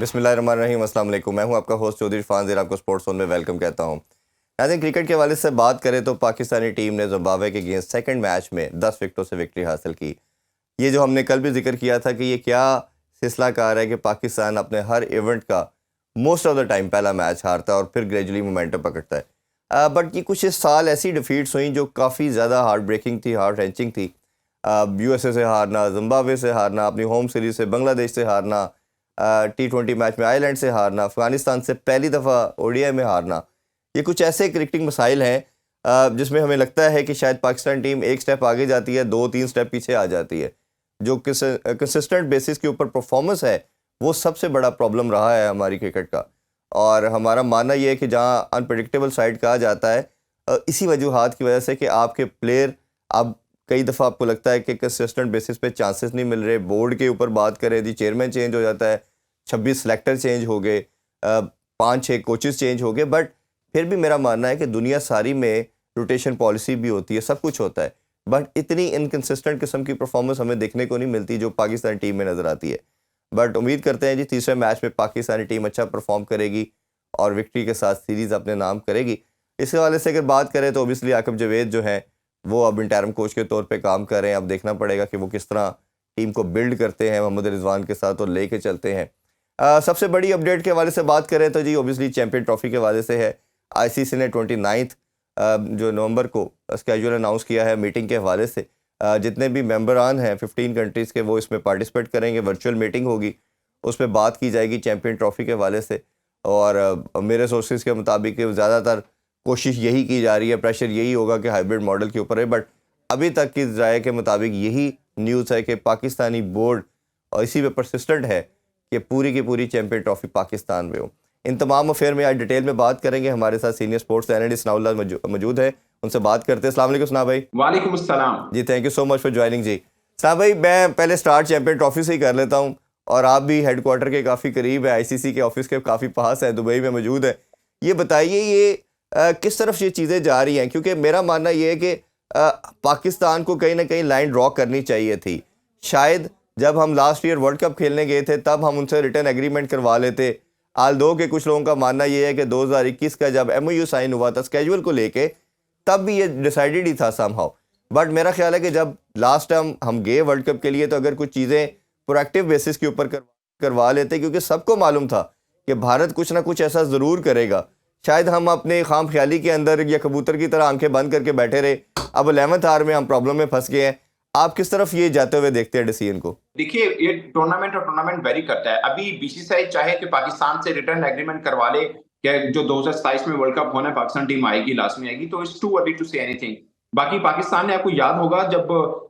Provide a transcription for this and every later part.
बिस्मिल्लाहिर्रहमानिर्रहीम, अस्सलाम वालेकुम। मैं हूं आपका होस्ट चौधरी इरफान ज़ेर, आपको स्पोर्ट्स जोन में वेलकम कहता हूं। नाज़रीन, क्रिकेट के हवाले से बात करें तो पाकिस्तानी टीम ने ज़िम्बाब्वे के अगेंस्ट सेकंड मैच में 10 विकेटों से विक्ट्री हासिल की। ये जो हमने कल भी जिक्र किया था कि ये क्या सिलसिला कार है कि पाकिस्तान अपने हर इवेंट का मोस्ट ऑफ द टाइम पहला मैच हारता है और फिर ग्रेजुअली मोमेंटम पकड़ता है। बट ये कुछ इस साल ऐसी डिफीट्स हुई जो काफ़ी ज़्यादा हार्ट ब्रेकिंग थी, हार्ट रेंचिंग थी। यूएसए से हारना, जिम्बाब्वे से हारना, अपनी होम सीरीज़ से बांग्लादेश से हारना, T20 मैच में आयरलैंड से हारना, अफ़गानिस्तान से पहली दफ़ा ओडीआई में हारना, ये कुछ ऐसे क्रिकेटिंग मसाइल हैं जिसमें हमें लगता है कि शायद पाकिस्तान टीम एक स्टेप आगे जाती है, 2-3 स्टेप पीछे आ जाती है। जो कंसिस्टेंट बेसिस के ऊपर परफॉर्मेंस है, वो सबसे बड़ा प्रॉब्लम रहा है हमारी क्रिकेट का। और हमारा मानना ये है कि जहाँ अनप्रेडिक्टेबल साइड कहा जाता है, इसी वजूहात की वजह से कि आपके प्लेयर, अब कई दफ़ा आपको लगता है कि कंसिस्टेंट बेसिस पे चांसेस नहीं मिल रहे। बोर्ड के ऊपर बात करें जी, चेयरमैन चेंज हो जाता है, 26 सेलेक्टर चेंज हो गए, 5-6 कोचेस चेंज हो गए। बट फिर भी मेरा मानना है कि दुनिया सारी में रोटेशन पॉलिसी भी होती है, सब कुछ होता है, बट इतनी इनकंसिस्टेंट किस्म की परफॉर्मेंस हमें देखने को नहीं मिलती जो पाकिस्तान टीम में नज़र आती है। बट उम्मीद करते हैं जी तीसरे मैच में पाकिस्तानी टीम अच्छा परफॉर्म करेगी और विक्ट्री के साथ सीरीज़ अपने नाम करेगी। इस हवाले से अगर बात करें तो ओबियसली आकिब जावेद जो हैं वो अब इंटरिम कोच के तौर पे काम कर रहे हैं। अब देखना पड़ेगा कि वो किस तरह टीम को बिल्ड करते हैं मोहम्मद रिजवान के साथ और लेके चलते हैं। सबसे बड़ी अपडेट के हवाले से बात करें तो जी ओबियसली चैंपियन ट्रॉफी के हवाले से है। आईसीसी ने 29 जो नवंबर को स्केड्यूल अनाउंस किया है मीटिंग के हवाले से। जितने भी मेंबरान हैं 15 कंट्रीज़ के, वो इसमें पार्टिसिपेट करेंगे। वर्चुअल मीटिंग होगी, उस पर बात की जाएगी चैंपियन ट्रॉफी के हवाले से। और मेरे सोर्सेज के मुताबिक ज़्यादातर कोशिश यही की जा रही है, प्रेशर यही होगा कि हाइब्रिड मॉडल के ऊपर है। बट अभी तक की राय के मुताबिक यही न्यूज़ है कि पाकिस्तानी बोर्ड और इसी पे परसिस्टेंट है कि पूरी की पूरी चैंपियन ट्रॉफी पाकिस्तान में हो। इन तमाम अफेयर में आज डिटेल में बात करेंगे। हमारे साथ सीनियर स्पोर्ट्स एनालिस्ट सनाउल्लाह मौजूद है, उनसे बात करते हैं। अस्सलाम वालेकुम सना भाई। वालेकुम अस्सलाम जी, thank you so much for joining जी। सना भाई, मैं पहले स्टार्ट चैंपियन ट्रॉफी से ही कर लेता हूँ, और आप भी हेडक्वार्टर के काफ़ी करीब है, आईसीसी के ऑफिस के काफ़ी पास है, दुबई में मौजूद है। ये बताइए ये किस तरफ ये चीज़ें जा रही हैं? क्योंकि मेरा मानना ये है कि पाकिस्तान को कहीं ना कहीं लाइन ड्रॉ करनी चाहिए थी। शायद जब हम लास्ट ईयर वर्ल्ड कप खेलने गए थे तब हम उनसे रिटर्न एग्रीमेंट करवा लेते। आल्दो के कुछ लोगों का मानना ये है कि 2021 का जब एमओयू साइन हुआ था स्केड्यूल को लेके, तब भी ये डिसाइडेड ही था समहाउ। बट मेरा ख्याल है कि जब लास्ट टाइम हम गए वर्ल्ड कप के लिए तो अगर कुछ चीज़ें प्रोएक्टिव बेसिस के ऊपर करवा लेते, क्योंकि सबको मालूम था कि भारत कुछ ना कुछ ऐसा ज़रूर करेगा। शायद हम अपने खाम ख्याली के अंदर या कबूतर की तरह आंखें बंद करके बैठे रहे। अब 11th आवर में हम प्रॉब्लम में फंस गए हैं। आप किस तरफ ये जाते हुए देखते हैं डिसीजन को? देखिए, ये टूर्नामेंट और टूर्नामेंट वेरी करता है। अभी बीसीसीआई चाहे कि पाकिस्तान से रिटर्न एग्रीमेंट करवा ले कि जो 2027 में वर्ल्ड कप होना है, पाकिस्तान टीम आएगी, लास्ट में आएगी, तो it's too early to say anything. बाकी पाकिस्तान ने, आपको याद होगा जब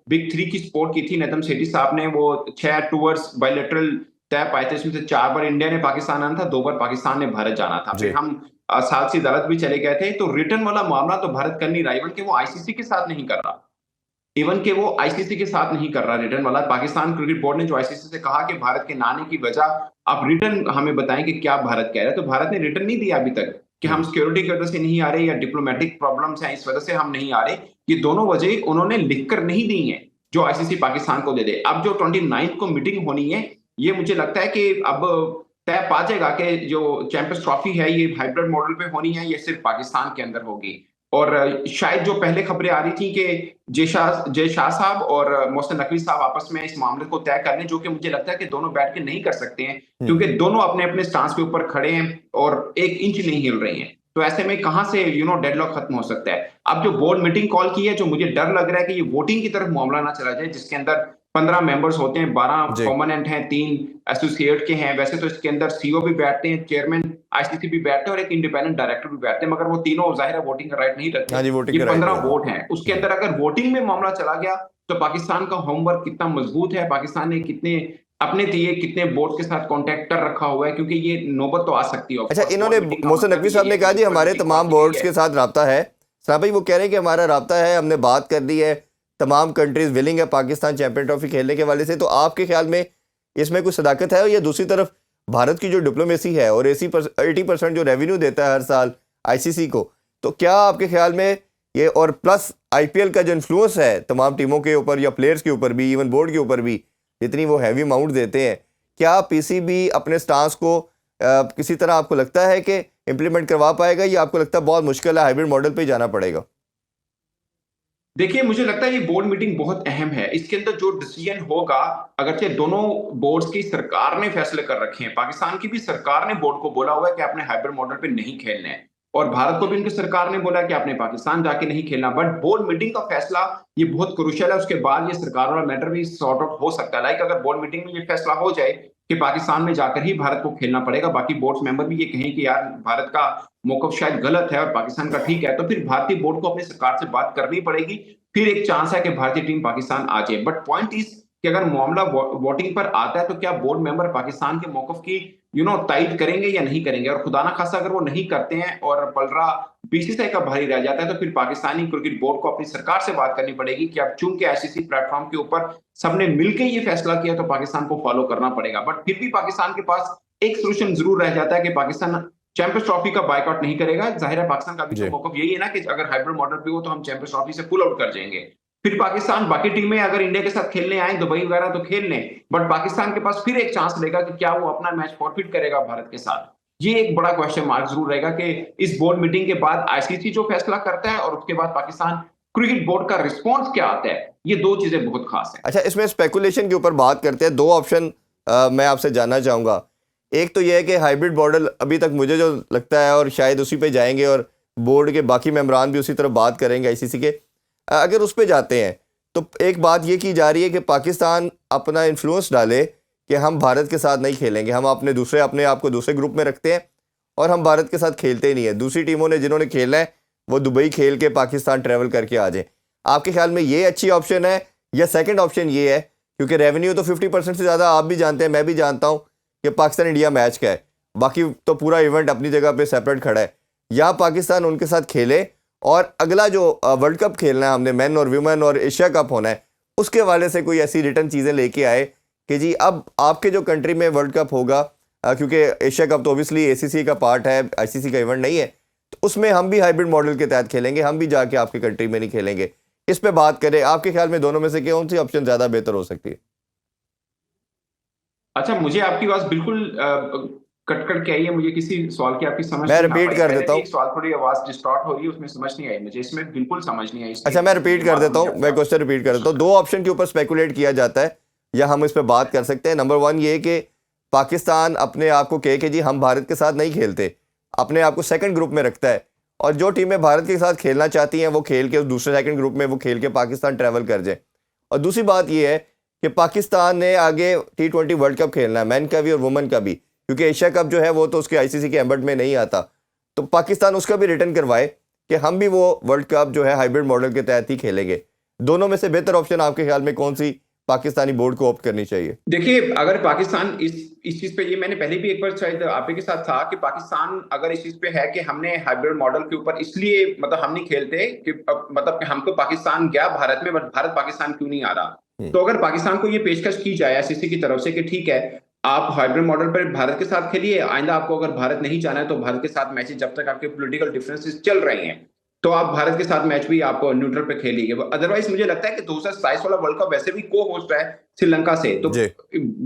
बिग 3 की सपोर्ट की थी नेतम सेठी साहब ने, वो 6 टूर्स बायलैटरल तय पाए थे, इसमें से 4 बार इंडिया ने पाकिस्तान आना था, 2 बार पाकिस्तान ने भारत जाना था। फिर हम साथ सी अदालत भी चले गए थे। तो रिटर्न वाला मामला तो भारत कर नहीं रहा, इवन कि वो आईसीसी के साथ नहीं कर रहा, इवन कि वो आईसीसी के साथ नहीं कर रहा रिटर्न वाला। पाकिस्तान क्रिकेट बोर्ड ने जो आईसीसी से कहा कि भारत के ना आने की वजह आप रिटर्न हमें बताएं कि क्या भारत कह रहा है, तो भारत ने रिटर्न नहीं दिया अभी तक कि हम सिक्योरिटी की वजह से नहीं आ रहे या डिप्लोमेटिक प्रॉब्लम्स हैं इस वजह से हम नहीं आ रहे। ये दोनों वजह उन्होंने लिखकर नहीं दी है जो आईसीसी पाकिस्तान को दे दे। अब जो 29 को मीटिंग होनी है, ये मुझे लगता है कि अब तय पा जाएगा कि जो चैंपियंस ट्रॉफी है ये हाइब्रिड मॉडल पे होनी है, ये सिर्फ पाकिस्तान के अंदर होगी। और शायद जो पहले खबरें आ रही थी कि जय शाह साहब और मोहसिन नकवी साहब आपस में इस मामले को तय कर लें, जो कि मुझे लगता है कि दोनों बैठ के नहीं कर सकते हैं, क्योंकि दोनों अपने अपने स्टांस के ऊपर खड़े हैं और 1 इंच नहीं हिल रहे हैं। तो ऐसे में कहां से डेडलॉक खत्म हो सकता है? अब जो बोर्ड मीटिंग कॉल की है, जो मुझे डर लग रहा है कि ये वोटिंग की तरफ मामला ना चला जाए, जिसके अंदर 15 मेंबर्स होते हैं, 12 परमानेंट हैं, 3 एसोसिएट के हैं। वैसे तो इसके अंदर सीईओ भी बैठते हैं, चेयरमैन आईसीसी भी बैठते हैं और एक इंडिपेंडेंट डायरेक्टर भी बैठते हैं, मगर वो तीनों जाहिर है वोटिंग का राइट नहीं रखते। हाँ जी, वोटिंग ये का राइट 15 नहीं वोट हैं, उसके अंदर अगर वोटिंग में मामला चला गया तो पाकिस्तान का होमवर्क कितना मजबूत है, पाकिस्तान ने कितने अपने दिए कितने बोर्ड के साथ कांटेक्ट कर रखा हुआ है, क्योंकि ये नौबत तो आ सकती है। अच्छा, इन्होंने मोहसिन नकवी साहब ने कहा जी हमारे तमाम बोर्ड्स के साथ रब्ता है। साहब भाई वो कह रहे हैं कि हमारा रब्ता है, हमने बात कर ली है, तमाम कंट्रीज विलिंग है पाकिस्तान चैंपियन ट्रॉफी खेलने के वाले से। तो आपके ख्याल में इसमें कुछ सदाकत है? और ये दूसरी तरफ भारत की जो डिप्लोमेसी है और 80% जो रेवेन्यू देता है हर साल आईसीसी को, तो क्या आपके ख्याल में ये, और प्लस आईपीएल का जो इन्फ्लुएंस है तमाम टीमों के ऊपर या प्लेयर्स के ऊपर भी, इवन बोर्ड के ऊपर भी, जितनी वो हैवी अमाउंट देते हैं, क्या पीसीबी अपने स्टांस को किसी तरह आपको लगता है कि इम्प्लीमेंट करवा पाएगा, या आपको लगता है बहुत मुश्किल है, हाइब्रिड मॉडल पे ही जाना पड़ेगा? देखिए, मुझे लगता है ये बोर्ड मीटिंग बहुत अहम है। इसके अंदर जो डिसीजन होगा, अगरचे दोनों बोर्ड्स की सरकार ने फैसले कर रखे हैं, पाकिस्तान की भी सरकार ने बोर्ड को बोला हुआ है कि आपने हाइब्रिड मॉडल पे नहीं खेलना है, और भारत को भी उनकी सरकार ने बोला है कि आपने पाकिस्तान जाके नहीं खेलना। बट बोर्ड मीटिंग का फैसला ये बहुत क्रूशियल है, उसके बाद ये सरकार वाला मैटर भी सॉर्ट आउट हो सकता है। लाइक अगर बोर्ड मीटिंग में ये फैसला हो जाए कि पाकिस्तान में जाकर ही भारत को खेलना पड़ेगा, बाकी बोर्ड्स मेंबर भी ये कहें कि यार भारत का मौकफ शायद गलत है और पाकिस्तान का ठीक है, तो फिर भारतीय बोर्ड को अपनी सरकार से बात करनी पड़ेगी। फिर एक चांस है कि भारतीय टीम पाकिस्तान आ जाए। बट पॉइंट इज कि अगर मामला वोटिंग पर आता है तो क्या बोर्ड मेंबर पाकिस्तान के मौकफ की तायद करेंगे या नहीं करेंगे, और खुदा ना खासा अगर वो नहीं करते हैं और पलड़ा बीसीसीआई का भारी रह जाता है, तो फिर पाकिस्तानी क्रिकेट बोर्ड को अपनी सरकार से बात करनी पड़ेगी कि अब चूंकि आईसीसी प्लेटफॉर्म के ऊपर सबने मिलकर ये फैसला किया तो पाकिस्तान को फॉलो करना पड़ेगा। बट फिर भी पाकिस्तान के पास एक सोल्यूशन जरूर रह जाता है कि पाकिस्तान चैंपियंस ट्रॉफी का बायकॉट नहीं करेगा। जाहिर है पाकिस्तान का भी तो जी। मौकफ यही है ना कि अगर हाइब्रिड मॉडल पे हो तो हम चैंपियंस ट्रॉफी से पुल आउट कर जाएंगे। फिर पाकिस्तान बाकी टीमें अगर इंडिया के साथ खेलने आए दुबई वगैरह तो खेल लें, बट पाकिस्तान के पास फिर एक चांस रहेगा कि क्या वो अपना मैच फॉरफिट करेगा भारत के साथ। ये एक बड़ा क्वेश्चन मार्क जरूर रहेगा कि इस बोर्ड मीटिंग के बाद आईसीसी जो फैसला करता है और उसके बाद पाकिस्तान क्रिकेट बोर्ड का रिस्पॉन्स क्या आता है, ये दो चीजें बहुत खास है। अच्छा, इसमें स्पेकुलेशन के ऊपर बात करते हैं। दो ऑप्शन मैं आपसे जानना चाहूँगा। एक तो यह है कि हाइब्रिड मॉडल अभी तक मुझे जो लगता है, और शायद उसी पे जाएंगे और बोर्ड के बाकी मेंबरान भी उसी तरह बात करेंगे आईसीसी के, अगर उस पे जाते हैं तो एक बात ये की जा रही है कि पाकिस्तान अपना इन्फ्लुएंस डाले कि हम भारत के साथ नहीं खेलेंगे, हम अपने आप को दूसरे ग्रुप में रखते हैं और हम भारत के साथ खेलते ही नहीं है। दूसरी टीमों ने जिन्होंने खेलना है वो दुबई खेल के पाकिस्तान ट्रैवल करके आ जाए। आपके ख्याल में ये अच्छी ऑप्शन है, या सेकंड ऑप्शन ये है, क्योंकि रेवेन्यू तो 50% से ज़्यादा आप भी जानते हैं, मैं भी जानता हूँ कि पाकिस्तान इंडिया मैच का है, बाकी तो पूरा इवेंट अपनी जगह पे सेपरेट खड़ा है, या पाकिस्तान उनके साथ खेले और अगला जो वर्ल्ड कप खेलना है हमने, मेन और वुमेन और एशिया कप होना है, उसके वाले से कोई ऐसी रिटर्न चीज़ें लेके आए कि जी अब आपके जो कंट्री में वर्ल्ड कप होगा, क्योंकि एशिया कप तो ऑब्वियसली एसीसी का पार्ट है, आईसीसी का इवेंट नहीं है, तो उसमें हम भी हाइब्रिड मॉडल के तहत खेलेंगे, हम भी जाके आपके कंट्री में नहीं खेलेंगे। इस पे बात करें, आपके ख्याल में दोनों में से कौन सी ऑप्शन ज़्यादा बेहतर हो सकती है? अच्छा, मुझे आपकी बात बिल्कुल कट कट के आई है, मुझे किसी सवाल की आपकी समझ मैं नहीं आ रिपीट पाई। कर पहले देता भी हूँ। एक सवाल थोड़ी आवाज डिस्टॉर्ट हो रही है, उसमें समझ नहीं आई मुझे, इसमें बिल्कुल समझ नहीं आई। अच्छा, मैं रिपीट कर देता हूँ, मैं क्वेश्चन रिपीट कर देता हूँ। दो ऑप्शन के ऊपर स्पेकुलेट किया जाता है, या हम इस पर बात कर सकते हैं। नंबर वन ये कि पाकिस्तान अपने आप को कहे कि जी हम भारत के साथ नहीं खेलते, अपने आप को सेकंड ग्रुप में रखता है, और जो टीमें भारत के साथ खेलना चाहती हैं वो खेल के उस दूसरे सेकंड ग्रुप में वो खेल के पाकिस्तान ट्रैवल कर जाए। और दूसरी बात ये है कि पाकिस्तान ने आगे T20 वर्ल्ड कप खेलना है, मैन का भी और वुमेन का भी, क्योंकि एशिया कप जो है वो तो उसके आईसीसी के एम्बर्ट में नहीं आता, तो पाकिस्तान उसका भी रिटर्न करवाए कि हम भी वो वर्ल्ड कप जो है हाइब्रिड मॉडल के तहत ही खेलेंगे। दोनों में से बेहतर ऑप्शन आपके ख्याल में कौन सी पाकिस्तानी बोर्ड को ऑप्ट करनी चाहिए? देखिए, अगर पाकिस्तान इस चीज पे, ये मैंने पहले भी एक बार शायद आपके के साथ था कि पाकिस्तान अगर इस चीज पे है कि हमने हाइब्रिड मॉडल के ऊपर इसलिए मतलब हम नहीं खेलते कि मतलब कि हमको पाकिस्तान गया भारत में, बट भारत पाकिस्तान क्यों नहीं आ रहा। तो अगर पाकिस्तान को ये पेशकश की जाए आईसीसी की तरफ से कि ठीक है आप हाइब्रिड मॉडल पर भारत के साथ खेलिए, आइंदा आपको अगर भारत नहीं जाना है तो भारत के साथ मैचेस जब तक आपके पॉलिटिकल डिफरेंसेस चल रहे हैं तो आप भारत के साथ मैच भी आप न्यूट्रल पे खेलिए। अदरवाइज मुझे लगता है कि 2027 वाला वर्ल्ड कप वैसे भी को होस्ट है श्रीलंका से, तो जी।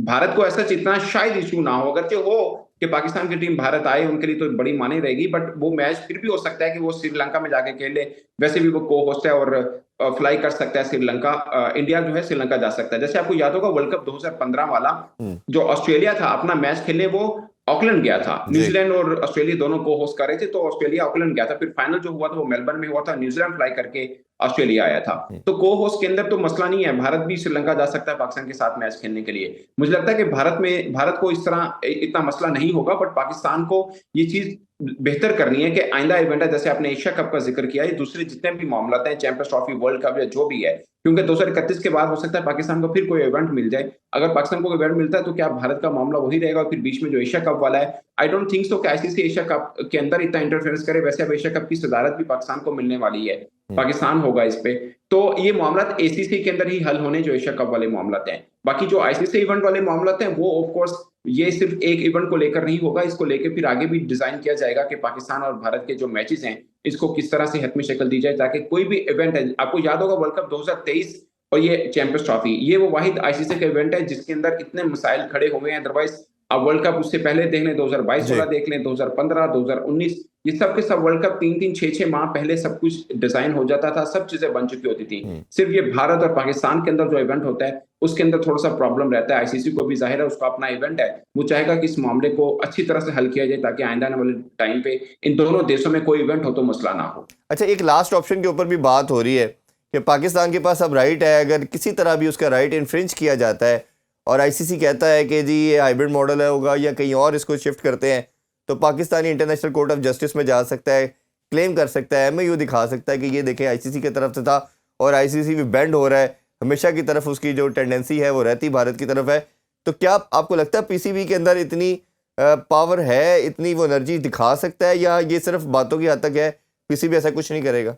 भारत को ऐसा इतना शायद इशू ना हो। अगर हो कि पाकिस्तान की टीम भारत आए उनके लिए तो बड़ी मानी रहेगी, बट वो मैच फिर भी हो सकता है कि वो श्रीलंका में जाके खेले, वैसे भी वो को होस्ट है और फ्लाई कर सकता है श्रीलंका। इंडिया जो है श्रीलंका जा सकता है। जैसे आपको याद होगा वर्ल्ड कप 2015 वाला जो ऑस्ट्रेलिया था अपना मैच खेलने वो ऑकलैंड गया था, न्यूजीलैंड और ऑस्ट्रेलिया दोनों को होस्ट कर रहे थे, तो ऑस्ट्रेलिया ऑकलैंड गया था। फिर फाइनल जो हुआ था वो मेलबर्न में हुआ था, न्यूजीलैंड फ्लाई करके ऑस्ट्रेलिया आया था। तो को होस्ट के अंदर तो मसला नहीं है, भारत भी श्रीलंका जा सकता है पाकिस्तान के साथ मैच खेलने के लिए। मुझे लगता है कि भारत को इस तरह इतना मसला नहीं होगा, बट पाकिस्तान को ये चीज बेहतर करनी है कि आइंदा इवेंट है, जैसे आपने एशिया कप का जिक्र किया, ये दूसरे जितने भी मामला हैं, चैंपियंस ट्रॉफी, वर्ल्ड कप या जो भी है, क्योंकि 2031 के बाद हो सकता है पाकिस्तान को फिर कोई इवेंट मिल जाए। अगर पाकिस्तान को इवेंट मिलता है तो क्या भारत का मामला वही रहेगा और फिर बीच में जो एशिया कप वाला है, आई डोंट थिंक सो कि आईसीसी एशिया कप के अंदर इतना इंटरफेरेंस करे। वैसे अब एशिया कप की सदारत भी पाकिस्तान को मिलने वाली है, पाकिस्तान होगा इस पे, तो ये मामला एसीसी के अंदर ही हल होने जो एशिया कप वाले मामला हैं। बाकी जो आईसीसी इवेंट वाले मामला हैं वो ऑफ कोर्स ये सिर्फ एक इवेंट को लेकर नहीं होगा, इसको लेकर फिर आगे भी डिजाइन किया जाएगा कि पाकिस्तान और भारत के जो मैचेस हैं इसको किस तरह से हतमी शक्ल दी जाए, ताकि कोई भी इवेंट है। आपको याद होगा वर्ल्ड कप 2023 और ये चैंपियंस ट्रॉफी, ये वो वाहिद आईसीसी का इवेंट है जिसके अंदर इतने मसाइल खड़े हुए हैं। अदरवाइज अब वर्ल्ड कप उससे पहले देख लें, 2022 जी। वाला देख लें, 2015, 2019, ये सब के सब वर्ल्ड कप 3-3, 6-6 माह पहले सब कुछ डिजाइन हो जाता था, सब चीजें बन चुकी होती थी। हम्म। सिर्फ ये भारत और पाकिस्तान के अंदर जो इवेंट होता है उसके अंदर थोड़ा सा प्रॉब्लम रहता है। आईसीसी को भी जाहिर है, उसका अपना इवेंट है, वो चाहेगा कि इस मामले को अच्छी तरह से हल किया जाए ताकि आइंदा आने वाले टाइम पे इन दोनों देशों में कोई इवेंट हो तो मसला ना हो। अच्छा, एक लास्ट ऑप्शन के ऊपर भी बात हो रही है कि पाकिस्तान के पास अब राइट है, अगर किसी तरह भी उसका राइट इन्फ्रिंज किया जाता है और आईसीसी कहता है कि जी ये हाइब्रिड मॉडल है होगा या कहीं और इसको शिफ्ट करते हैं, तो Pakistani international court of justice में जा सकता है, क्लेम कर सकता है, एमओयू दिखा सकता है कि ये देखें आईसीसी की तरफ से था और आईसीसी भी बेंड हो रहा है, हमेशा की तरफ उसकी जो टेंडेंसी है वो रहती भारत की तरफ है। तो क्या आपको लगता है पीसीबी के अंदर इतनी पावर है, इतनी वो एनर्जी दिखा सकता है, या ये सिर्फ बातों की हद तक है, पीसीबी ऐसा कुछ नहीं करेगा?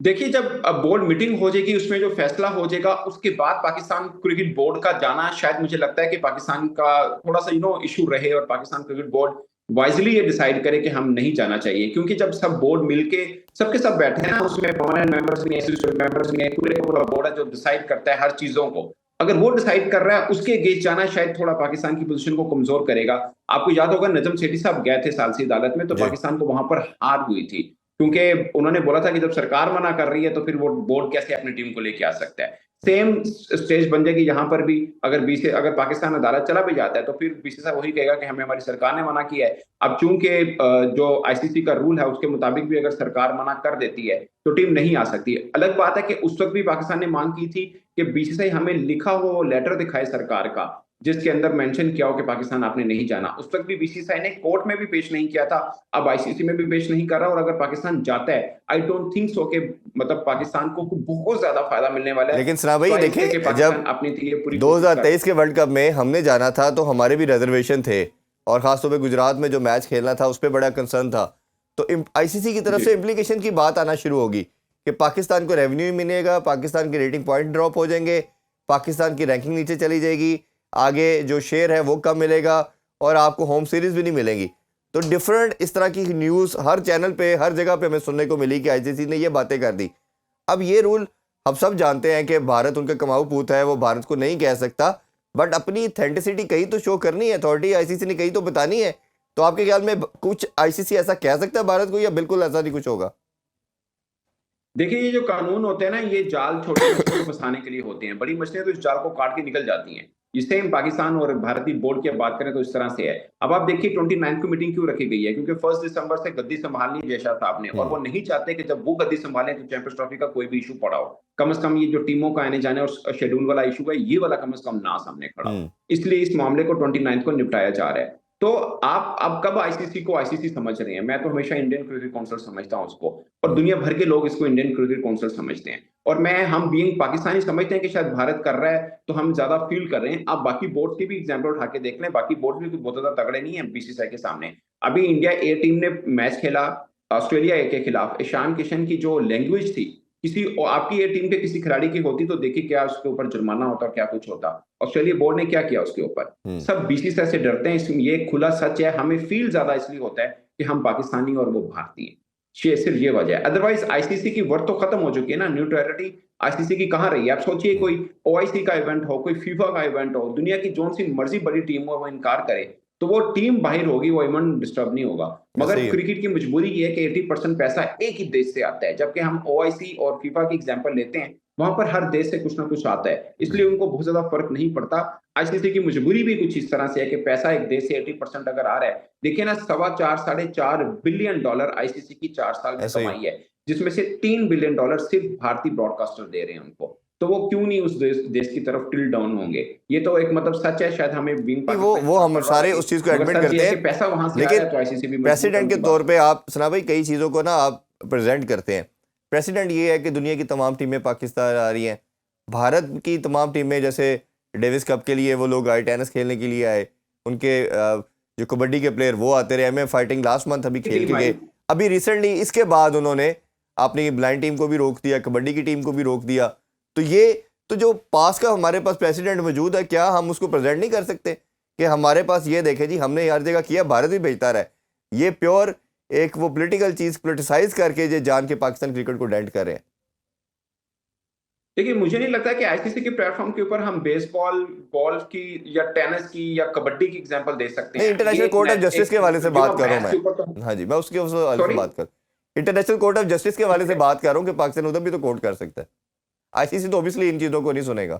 देखिए, जब अब बोर्ड मीटिंग हो जाएगी, उसमें जो फैसला हो जाएगा, उसके बाद पाकिस्तान क्रिकेट बोर्ड का जाना, शायद मुझे लगता है कि पाकिस्तान का थोड़ा सा इशू रहे और पाकिस्तान क्रिकेट बोर्ड वाइजली ये डिसाइड करे कि हम नहीं जाना चाहिए। क्योंकि जब सब बोर्ड मिलके सबके सब बैठे हैं ना, उसमें परमानेंट मेंबर्स भी हैं, एसोसिएट मेंबर्स भी हैं, पूरा बोर्ड है जो डिसाइड करता है हर चीजों को। अगर वो डिसाइड कर रहा है, उसके अगेंस्ट जाना शायद थोड़ा पाकिस्तान की पोजीशन को कमजोर करेगा। आपको याद होगा, नजम सेठी साहब गए थे सालसी अदालत में, तो जी। पाकिस्तान को वहां पर हार हुई थी, क्योंकि उन्होंने बोला था कि जब सरकार मना कर रही है तो फिर वो बोर्ड कैसे अपनी टीम को लेके आ सकता है। सेम स्टेज बन जाएगी यहाँ पर भी। अगर पाकिस्तान अदालत चला भी जाता है तो फिर बीसीसीआई वही कहेगा कि हमें हमारी सरकार ने मना किया है। अब चूंकि जो आईसीसी का रूल है उसके मुताबिक भी अगर सरकार मना कर देती है तो टीम नहीं आ सकती। अलग बात है कि उस वक्त भी पाकिस्तान ने मांग की थी कि बीसीसीआई हमें लिखा हुआ लेटर दिखाए सरकार का, जिसके अंदर मेंशन किया हो कि पाकिस्तान आपने नहीं जाना। उस वक्त भी बीसीसीआई ने कोर्ट में भी पेश नहीं किया था, अब आईसीसी में भी पेश नहीं कर रहा। और अगर पाकिस्तान जाता है, आई डोंट थिंक सो कि मतलब पाकिस्तान को बहुत ज्यादा फायदा मिलने वाला है। लेकिन सना भाई तो इसलिए कि देखें, पाकिस्तान जब अपनी लिए पूरी कोशिश कर 2023 के वर्ल्ड कप में हमने जाना था तो हमारे भी रिजर्वेशन थे, और खासतौर पे गुजरात में जो मैच खेलना था उस पर बड़ा कंसर्न था। तो आईसीसी की तरफ जी। से इम्प्लीकेशन की बात आना शुरू होगी कि पाकिस्तान को रेवेन्यू मिलेगा, पाकिस्तान के रेटिंग पॉइंट ड्रॉप हो जाएंगे, पाकिस्तान की रैंकिंग नीचे चली जाएगी, आगे जो शेयर है वो कम मिलेगा और आपको होम सीरीज भी नहीं मिलेंगी। तो डिफरेंट इस तरह की न्यूज़ हर चैनल पे, हर जगह पे हमें सुनने को मिली कि आईसीसी ने ये बातें कर दी। अब ये रूल हम सब जानते हैं कि भारत उनका कमाऊ पूत है, वो भारत को नहीं कह सकता, बट अपनी ऑथेंटिसिटी कहीं तो शो करनी है, अथॉरिटी आईसीसी ने कहीं तो बतानी है। तो आपके ख्याल में कुछ आईसीसी ऐसा कह सकता है भारत को, या बिल्कुल ऐसा नहीं कुछ होगा? देखिए, ये जो कानून होते हैं ना, ये जाल छोटी मछलियों को फंसाने के लिए होते हैं। बड़ी मछलियां तो इस जाल को काट के निकल जाती हैं। ये सेम पाकिस्तान और भारतीय बोर्ड की बात करें तो इस तरह से है। अब आप देखिए 29 को मीटिंग क्यों रखी गई है, क्योंकि 1 दिसंबर से गद्दी संभालनी है जयशाह साहब ने, और वो नहीं चाहते कि जब वो गद्दी संभालें तो चैंपियंस ट्रॉफी का कोई भी इशू पड़ा हो। कम से कम ये जो टीमों का आने जाने और शेड्यूल वाला इशू है, ये वाला कम से कम ना सामने खड़ा हो। इसलिए इस मामले को 29 को निपटाया जा रहा है। तो आप अब कब आईसीसी को आईसीसी समझ रहे हैं? मैं तो हमेशा इंडियन क्रिकेट काउंसिल समझता हूं उसको, और दुनिया भर के लोग इसको इंडियन क्रिकेट काउंसिल समझते हैं। और हम बीइंग पाकिस्तानी समझते हैं कि शायद भारत कर रहा है तो हम ज्यादा फील कर रहे हैं। आप बाकी बोर्ड की भी एग्जांपल उठा के देख लें, बाकी बोर्ड भी बहुत ज्यादा तगड़े नहीं है बीसीसीआई के सामने। अभी इंडिया ए टीम ने मैच खेला ऑस्ट्रेलिया ए के खिलाफ, ईशान किशन की जो लैंग्वेज थी, किसी आपकी ए टीम के किसी खिलाड़ी की होती तो देखिए क्या उसके ऊपर जुर्माना होता, क्या कुछ होता। ऑस्ट्रेलिया बोर्ड ने क्या किया उसके ऊपर? सब बीसीसीआई से डरते हैं, ये खुला सच है। हमें फील ज्यादा इसलिए होता है कि हम पाकिस्तानी और वो भारतीय, सिर्फ ये वजह है। अदरवाइज आईसीसी की वर्थ तो खत्म हो चुकी है ना, न्यूट्रलिटी आईसीसी की कहां रही है? आप सोचिए, कोई ओआईसी का इवेंट हो, कोई फीफा का इवेंट हो, दुनिया की जोन सी मर्जी बड़ी टीम हो, वो इनकार करे तो वो टीम बाहर होगी, वो इवेंट डिस्टर्ब नहीं होगा। मगर क्रिकेट की मजबूरी ये है कि 80% पैसा एक ही देश से आता है, जबकि हम ओआईसी और फीफा की एग्जांपल लेते हैं, वहां पर हर देश से कुछ ना कुछ आता है, इसलिए उनको बहुत ज्यादा फर्क नहीं पड़ता। आईसीसी की मजबूरी भी कुछ इस तरह से है कि पैसा एक देश से 80% अगर आ रहा है, देखिए ना, 4.25 बिलियन डॉलर आईसीसी की 4 साल में कमाई है, जिसमें से $3 बिलियन सिर्फ भारतीय ब्रॉडकास्टर दे रहे हैं उनको। तो वो क्यों नहीं उस देश की तरफ टिल डाउन होंगे? ये तो एक मतलब सच है, शायद हमें बीइंग पाकिस्तान वो हम सारे उस चीज को एडमिट करते हैं, पैसा वहां से आ रहा लेकिन है तो आईसीसी भी प्रेसिडेंट के तौर पे आप सना भाई कई चीज़ों को ना आप प्रेजेंट करते हैं। प्रेसिडेंट ये है कि दुनिया की तमाम टीमें पाकिस्तान आ रही हैं, भारत की तमाम टीमें जैसे डेविस कप के लिए वो लोग आए, टेनिस खेलने के लिए आए, उनके जो कबड्डी के प्लेयर वो आते रहे, एमए फाइटिंग लास्ट मंथ अभी खेल के गए। अभी रिसेंटली इसके बाद उन्होंने अपनी ब्लाइंड टीम को भी रोक दिया, कबड्डी की टीम को भी रोक दिया। तो ये तो जो पास का हमारे पास प्रेसिडेंट मौजूद है, क्या हम उसको प्रेजेंट नहीं कर सकते कि हमारे पास ये देखे जी हमने हर जगह किया, भारत भी भेजता रहा है। ये प्योर एक वो पॉलिटिकल चीज पोलिटिसाइज करके जो जान के पाकिस्तान क्रिकेट को डेंट कर रहे हैं। देखिए, मुझे नहीं लगता कि आईसीसी के प्लेटफ़ॉर्म के ऊपर हम बेसबॉल, गोल्फ की या टेनिस की या कबड्डी की एग्ज़ाम्पल दे सकते नहीं, हैं। ये इंटरनेशनल एक कोर्ट ऑफ मैच जस्टिस एक के हवाले से बात कर रहा हूँ मैच के ऊपर तो मैं। हाँ जी, मैं उसके उस हवाले से सॉरी? बात कर इंटरनेशनल कोर्ट ऑफ जस्टिस के हवाले ठीक से है। बात कर रहा हूँ कि पाकिस्तान उधर भी तो कोर्ट कर सकता है। आईसीसी तो ऑब्वियसली इन चीज़ों को नहीं सुनेगा।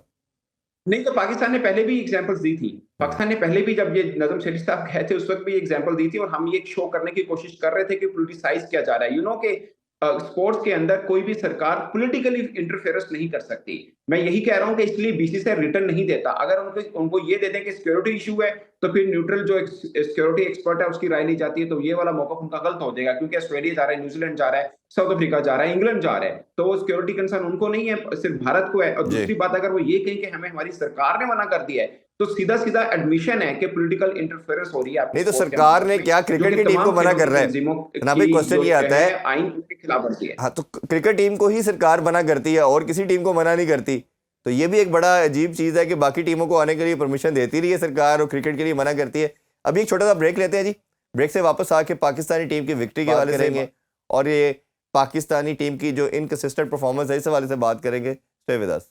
नहीं, तो पाकिस्तान ने पहले भी एग्ज़ाम्पल्स दी थी। हुँ। पाकिस्तान ने पहले भी जब ये नज़म शरीफ साहब गए थे, उस वक़्त भी एग्ज़ाम्पल दी थी और हम ये शो करने की कोशिश कर रहे थे कि पॉलिटिसाइज़ किया जा रहा है। यू नो कि स्पोर्ट्स के अंदर कोई भी सरकार पॉलिटिकली इंटरफेरेंस नहीं कर सकती। मैं यही कह रहा हूँ कि इसलिए बीसीसीआई रिटर्न नहीं देता। अगर उनको उनको ये दे दें कि सिक्योरिटी इश्यू है, तो फिर न्यूट्रल जो सिक्योरिटी एक्सपर्ट है, उसकी राय ली जाती है, तो ये वाला मौक़िफ़ उनका गलत हो जाएगा क्योंकि ऑस्ट्रेलिया जा रहा है, न्यूज़ीलैंड जा रहा है, साउथ अफ्रीका जा रहा है, इंग्लैंड जा रहा है। तो वो सिक्योरिटी कंसर्न उनको नहीं है, सिर्फ़ भारत को है। और जी। दूसरी बात, अगर वो ये कहें कि हमें हमारी सरकार ने मना कर दिया है, तो सीधा-सीधा एडमिशन है कि पॉलिटिकल इंटरफेरेंस हो रही है आपके नहीं तो स्पोर्ट्स के सरकार मामलों ने में, क्या जो क्रिकेट कि की टीम को तमाम मना खेलों कर की रहा है? तंजीमों जनाब एक की क्वेश्चन जो ये आता है, आइन की खिलाफवर्जी है। हाँ, तो क्रिकेट टीम को ही सरकार मना करती है और किसी टीम को मना नहीं करती। तो ये भी एक बड़ा अजीब चीज़ है कि बाकी टीमों को आने के लिए परमिशन देती रही है सरकार और क्रिकेट के लिए मना करती है। अभी एक छोटा-सा ब्रेक लेते हैं जी। ब्रेक से वापस आके पाकिस्तानी टीम की विक्ट्री के हवाले से करेंगे और ये पाकिस्तानी टीम की जो इनकंसिस्टेंट परफॉर्मेंस है, इस हवाले से बात करेंगे। Stay with us.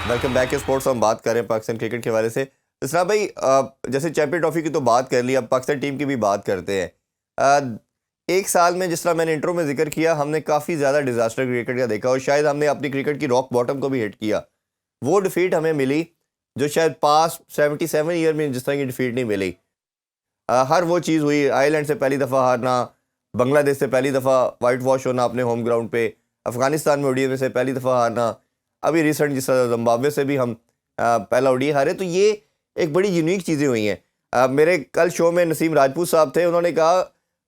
Welcome back के स्पोर्ट्स। हम बात कर रहे हैं पाकिस्तान क्रिकेट के हवाले से। इस्लाम भाई, जैसे चैंपियन ट्रॉफी की तो बात कर ली, अब पाकिस्तान टीम की भी बात करते हैं। एक साल में जिस तरह मैंने इंट्रो में जिक्र किया, हमने काफ़ी ज़्यादा डिजास्टर क्रिकेट का देखा और शायद हमने अपनी क्रिकेट की रॉक बॉटम को भी हिट किया। वो डिफीट हमें मिली जो शायद पास्ट 77 ईयर में जिस तरह की डिफीट नहीं मिली। हर वो चीज़ हुई, आयरलैंड से पहली दफ़ा हारना, बांग्लादेश से पहली दफ़ा वाइट वॉश होना अपने होम ग्राउंड पे, अफगानिस्तान में ओडीआई में से पहली दफ़ा हारना, अभी रिसेंट जिस तरह जिम्बाब्वे से भी हम पहला ओडीआई हारे। तो ये एक बड़ी यूनिक चीज़ें हुई हैं। मेरे कल शो में नसीम राजपूत साहब थे, उन्होंने कहा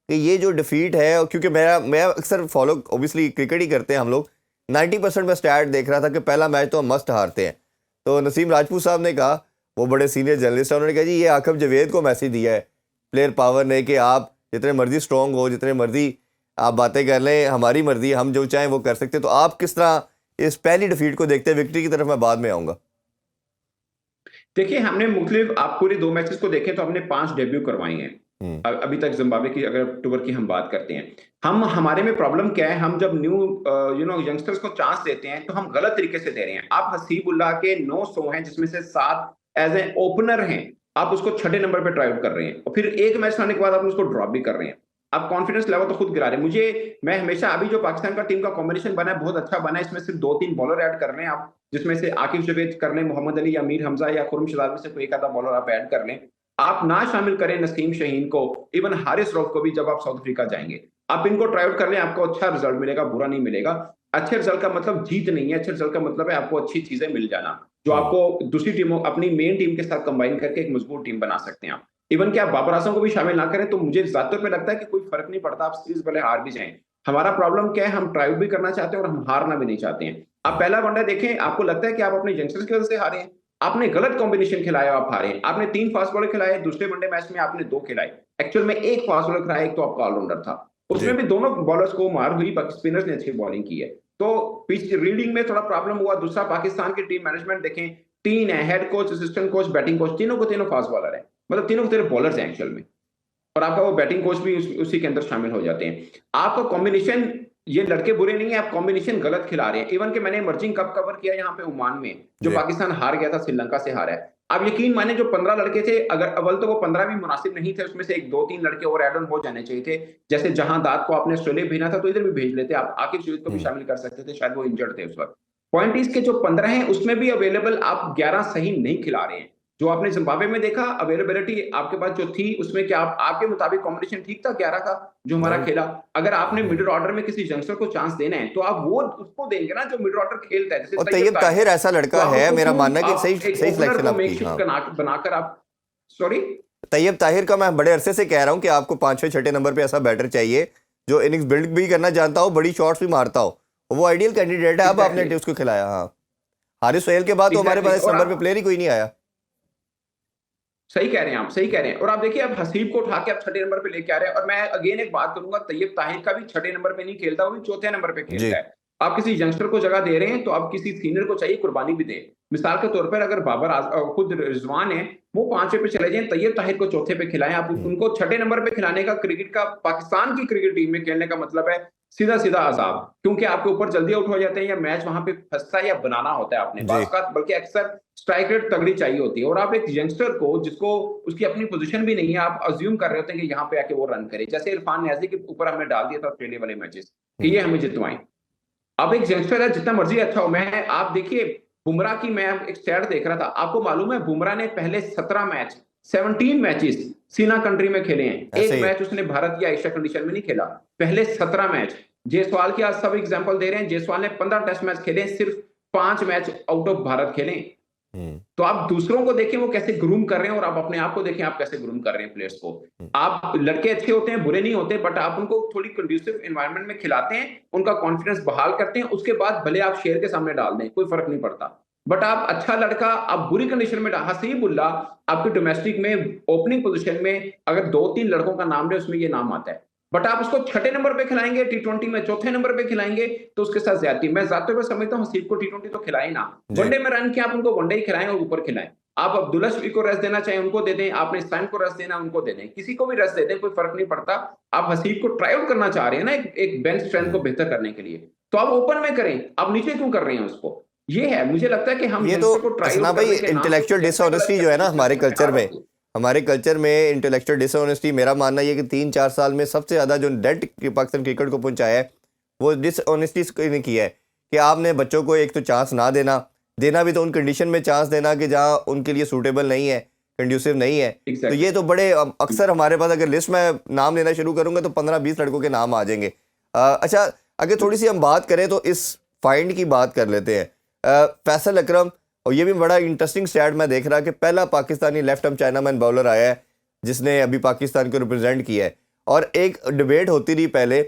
कि ये जो डिफीट है, और क्योंकि मैं अक्सर फॉलो ऑब्वियसली क्रिकेट ही करते हैं हम लोग, 90% में स्टैट देख रहा था कि पहला मैच तो हम मस्त हारते हैं। तो नसीम राजपूत साहब ने कहा, वो बड़े सीनियर जर्नलिस्ट हैं, उन्होंने कहा जी ये आकब जवेद को मैसेज दिया है प्लेयर पावर ने कि आप जितने मर्जी स्ट्रॉन्ग हो, जितने मर्जी आप बातें कर लें, हमारी मर्जी, हम जो चाहें वो कर सकते हैं। तो आप किस तरह इस पहली डिफीट को देखते हैं? विक्ट्री की तरफ मैं बाद में आऊँगा। देखिए, हमने मुख्तलिफ आप पूरे 2 मैचेस को देखें तो हमने 5 डेब्यू करवाए हैं। हुँ, अभी तक ज़िम्बाब्वे की अगर अक्टूबर की हम बात करते हैं। हमारे में प्रॉब्लम क्या है, हम जब यंगस्टर्स को चांस देते हैं, तो हम गलत तरीके से दे रहे हैं। आप हसीबुल्लाह के 9 शो हैं, जिसमें से 7 एज़ ए ओपनर हैं। आप उसको छठे नंबर पे ट्राई आउट कर रहे हैं और फिर 1 मैच लाने के बाद आप उसको ड्रॉप भी कर रहे हैं। आप कॉन्फिडेंस लेवल तो खुद गिरा रहे हैं। मैं हमेशा अभी जो पाकिस्तान का टीम का कॉम्बिनेशन बना है, बहुत अच्छा बना है। इसमें सिर्फ 2-3 बॉलर ऐड कर लें आप, जिसमें से आकिब जावेद कर लें, मोहम्मद अली या मीर हमजा या खुर्रम शहजाद में से कोई एक आधा बॉलर आप ऐड कर लें। आप ना शामिल करें नसीम शहीन को, इवन हारिस रऊफ को भी जब आप साउथ अफ्रीका जाएँगे। आप इनको ट्राई आउट कर लें, आपको अच्छा रिजल्ट मिलेगा, बुरा नहीं मिलेगा। अच्छे रिजल्ट का मतलब जीत नहीं है, अच्छे रिजल्ट का मतलब है आपको अच्छी चीज़ें मिल जाना, जो हुँ। आपको दूसरी टीमों अपनी मेन टीम के साथ कंबाइन करके एक मजबूत टीम बना सकते हैं आप। इवन कि आप बाबर आज़म को भी शामिल ना करें, तो मुझे ज़्यादा तौर पे लगता है कि कोई फ़र्क नहीं पड़ता, आप सीरीज़ भले हार भी जाएँ। हमारा प्रॉब्लम क्या है, हम ट्राई आउट भी करना चाहते हैं और हम हारना भी नहीं चाहते हैं। आप पहला वनडे देखें, आपको लगता है कि आप अपने यंगस्टर्स की वजह से हारे हैं। आपने गलत कॉम्बिनेशन खिलाया, आप हारे। आपने 3 फास्ट बॉलर खिलाए, दूसरे वनडे मैच में आपने 2 खिलाए। एक्चुअल में 1 फास्ट बॉलर खिलाया, 1 तो आपका ऑलराउंडर था। जी। उसमें भी दोनों बॉलर्स को मार हुई, बाकी स्पिनर्स ने अच्छी बॉलिंग की है। तो पिच रीडिंग में थोड़ा प्रॉब्लम हुआ। दूसरा, पाकिस्तान की टीम मैनेजमेंट देखें, 3 है, head coach, assistant coach, batting coach, तीनों को तीनों फास्ट बॉलर हैं। मतलब तीनों के तीनों बॉलर्स हैं एक्चुअल में। और आपका वो बैटिंग कोच भी उसी के अंदर शामिल हो जाते हैं। आपका कॉम्बिनेशन, ये लड़के बुरे नहीं है, आप कॉम्बिनेशन गलत खिला रहे हैं। इवन कि मैंने इमर्जिंग कप कवर किया यहाँ पे ओमान में, जो जी। पाकिस्तान हार गया था, श्रीलंका से हारा है। आप यकीन माने, जो 15 लड़के थे, अगर अव्वल तो वो 15 भी मुनासिब नहीं थे, उसमें से 1 2-3 लड़के और ऐड ऑन हो जाने चाहिए थे। जैसे जहां दाद को आपने ऑस्ट्रेलिया भेजना था, तो इधर भी भेज लेते। आप आकिब शहीद को भी हुँ। शामिल कर सकते थे, शायद वो इंजर्ड थे उस वक्त। पॉइंट इसके जो 15 हैं, उसमें भी अवेलेबल आप 11 सही नहीं खिला रहे हैं। जो आपने ज़िम्बाब्वे में देखा, अवेलेबिलिटी आपके पास जो थी, उसमें क्या आपके मुताबिक कॉम्बिनेशन ठीक था 11 का, जो हमारा नहीं। खेला? अगर आपने हुँ। मिडल ऑर्डर में किसी यंगस्टर को चांस देना है, तो आप वो उसको देंगे ना, जो मिडल ऑर्डर खेलता है, जैसे और तैयब तैयब ताहिर ताहिर है। ऐसा तो लड़का आप है, उसको मेरा मानना क्यों, है कि आप सही एक सही ओपनर सिलेक्शन को आपकी। मेकशिफ्ट हाँ। बनाकर आप सॉरी? तैयब ताहिर का मैं बड़े अरसे से कह रहा हूँ कि आपको 5वें छठे नंबर पे ऐसा बैटर चाहिए जो इनिंग्स बिल्ड भी करना जानता हो, बड़ी शॉट्स भी मारता हो। वो आइडियल कैंडिडेट है। अब आपने एग्ज़ैक्टली, उसको खिलाया। हाँ, हारिस सोहेल के बाद तो हमारे एग्ज़ैक्टली। पास इस और नंबर पे आप प्लेयर ही कोई नहीं आया। सही कह रहे हैं आप, सही कह रहे हैं। और आप देखिए, आप हसीब को उठा के आप छठे नंबर पे लेके आ रहे हैं। और मैं अगेन एक बात करूंगा, तैयब ताहिर का भी छठे नंबर पे नहीं खेलता, वो भी चौथे नंबर पे जी। खेलता है। आप किसी यंगस्टर को जगह दे रहे हैं, तो आप किसी सीनियर को चाहिए कुर्बानी भी दें। मिसाल के तौर पर, अगर खुद रिजवान है, वो 5वें पे चले जाएं, तैयब ताहिर को चौथे पे खिलाएं। आप हुँ। उनको छठे नंबर पे खिलाने का, क्रिकेट का, पाकिस्तान की क्रिकेट टीम में खेलने का मतलब है सीधा सीधा अजाब, क्योंकि आपके ऊपर जल्दी आउट हो जाते हैं या मैच वहां पे फंसता है या बनाना होता है आपने जी। बास का, बल्कि अक्सर स्ट्राइक रेट तगड़ी चाहिए होती है और आप एक यंगस्टर को जिसको उसकी अपनी पोजीशन भी नहीं है, आप अज्यूम कर रहे होते हैं कि यहाँ पे आके वो रन करे। जैसे इरफान नियाजी के ऊपर हमने डाल दिया था ऑस्ट्रेलिया वाले मैचेस कि ये हुँ, हमें जितवाएं। अब एक यंगस्टर है, जितना मर्जी अच्छा हो, मैं आप देखिए बुमराह की मैं एक स्टैट देख रहा था, आपको मालूम है बुमराह ने पहले 17 मैच 17 मैचेस सीना कंट्री में खेले हैं, ऐसे एक ही। मैच उसने भारत या एशिया कंडीशन में नहीं खेला, पहले 17 मैच। जायसवाल की आज सब एग्जांपल दे रहे हैं, जायसवाल ने 15 टेस्ट मैच खेले, सिर्फ 5 मैच आउट ऑफ भारत खेले। हुँ, तो आप दूसरों को देखें वो कैसे ग्रूम कर रहे हैं और आप अपने आप को देखें आप कैसे ग्रूम कर रहे हैं प्लेयर्स को। हुँ। आप लड़के अच्छे होते हैं, बुरे नहीं होते, बट आप उनको थोड़ी कंड्यूसिव एनवायरनमेंट में खिलाते हैं, उनका कॉन्फिडेंस बहाल करते हैं, उसके बाद भले आप शेर के सामने डाल दें, कोई फर्क नहीं पड़ता। बट आप अच्छा लड़का आप बुरी कंडीशन में हसीबुल्ला आपके डोमेस्टिक में ओपनिंग पोजीशन में अगर 2-3 लड़कों का नाम ले उसमें ये नाम आता है। बट आप उसको छठे नंबर पे खिलाएंगे टी20 में, चौथे नंबर पे खिलाएंगे तो उसके साथ ज्यादती। मैं जाते हुए समझता हूँ हसीब को टी20 तो खिलाए ना, जी। वनडे में रन किया आप उनको वनडे ही खिलाएं और ऊपर खिलाएं। आप अब्दुल्ला शफी को रेस्ट देना चाहें उनको दे दें, आपने स्टैन को रेस्ट देना उनको दे दें, किसी को भी रेस्ट दे दें, कोई फर्क नहीं पड़ता। आप हसीब को ट्राई आउट करना चाह रहे हैं ना एक बेंच स्ट्रेंथ को हुँ। बेहतर करने के लिए, तो आप ओपन में करें, आप नीचे क्यों कर रहे हैं उसको? ये है, मुझे लगता है कि हम ये तो यंगस्टर को ट्राई असना आउट भाई करने के नाम पे इंटेलेक्चुअल कैसे गलत डिसऑनेस्टी जो है ना करते हैं, इससे बेकार होती है। हमारे कल्चर में इंटेलेक्चुअल डिसऑनेस्टी, मेरा मानना ये कि 3-4 साल में सबसे ज़्यादा जो डेट पाकिस्तान क्रिकेट को पहुंचाया है वो डिसऑनेस्टी ने किया है कि आपने बच्चों को एक तो चांस ना देना, देना भी तो उन कंडीशन में चांस देना कि जहां उनके लिए सूटेबल नहीं है, कंड्यूसिव नहीं है। तो ये एग्जैक्टली। तो बड़े अक्सर हमारे पास अगर लिस्ट में नाम लेना शुरू करूंगा तो 15-20 लड़कों के नाम आ जाएंगे। अच्छा, अगर थोड़ी सी हम बात करें तो इस फाइंड की बात कर लेते हैं। फैसल अकरम, और ये भी बड़ा इंटरेस्टिंग स्टैट मैं देख रहा कि पहला Pakistani left arm chinaman bowler आया है जिसने अभी पाकिस्तान को रिप्रेजेंट किया है। और एक डिबेट होती रही पहले,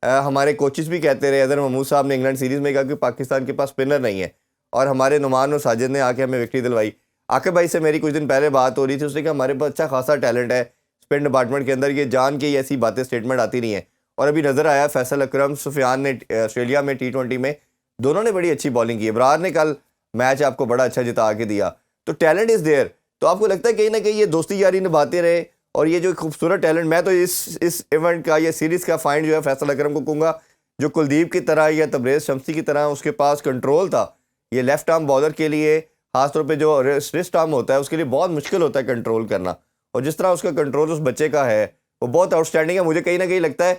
हमारे कोचेस भी कहते रहे, अदर महमूद साहब ने इंग्लैंड सीरीज़ में कहा कि पाकिस्तान के पास स्पिनर नहीं है, और हमारे नुमान और साजिद ने आके हमें विक्ट्री दिलवाई। आके भाई से मेरी कुछ दिन पहले बात हो रही थी, उसने कहा हमारे पास अच्छा खासा टैलेंट है स्पिन डिपार्टमेंट के अंदर, ये जान के ऐसी बातें स्टेटमेंट आती नहीं है। और अभी नज़र आया फैसल अकरम, सुफियान ने ऑस्ट्रेलिया में T20 में दोनों ने बड़ी अच्छी बॉलिंग की है। इब्रार ने कल मैच आपको बड़ा अच्छा जिता के दिया, तो टैलेंट इज़ देयर। तो आपको लगता है कहीं ना कहीं ये दोस्ती यारी निभाते रहे और ये जो खूबसूरत टैलेंट, मैं तो इस इवेंट का, ये सीरीज़ का फाइंड जो है फैसल अकरम को कहूँगा, जो कुलदीप की तरह या तबरेज़ शम्सी की तरह उसके पास कंट्रोल था। ये लेफ्ट आर्म बॉलर के लिए खासतौर पे जो रिस्ट आर्म होता है उसके लिए बहुत मुश्किल होता है कंट्रोल करना, और जिस तरह उसका कंट्रोल उस बच्चे का है वो बहुत आउटस्टैंडिंग है। मुझे कहीं ना कहीं लगता है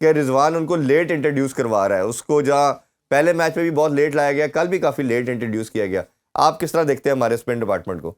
कि रिजवान उनको लेट इंट्रोड्यूस करवा रहा है उसको, जहाँ पहले मैच में भी बहुत लेट लाया गया, कल भी काफ़ी लेट इंट्रोड्यूस किया गया। आप किस तरह देखते हैं हमारे स्पिन डिपार्टमेंट को?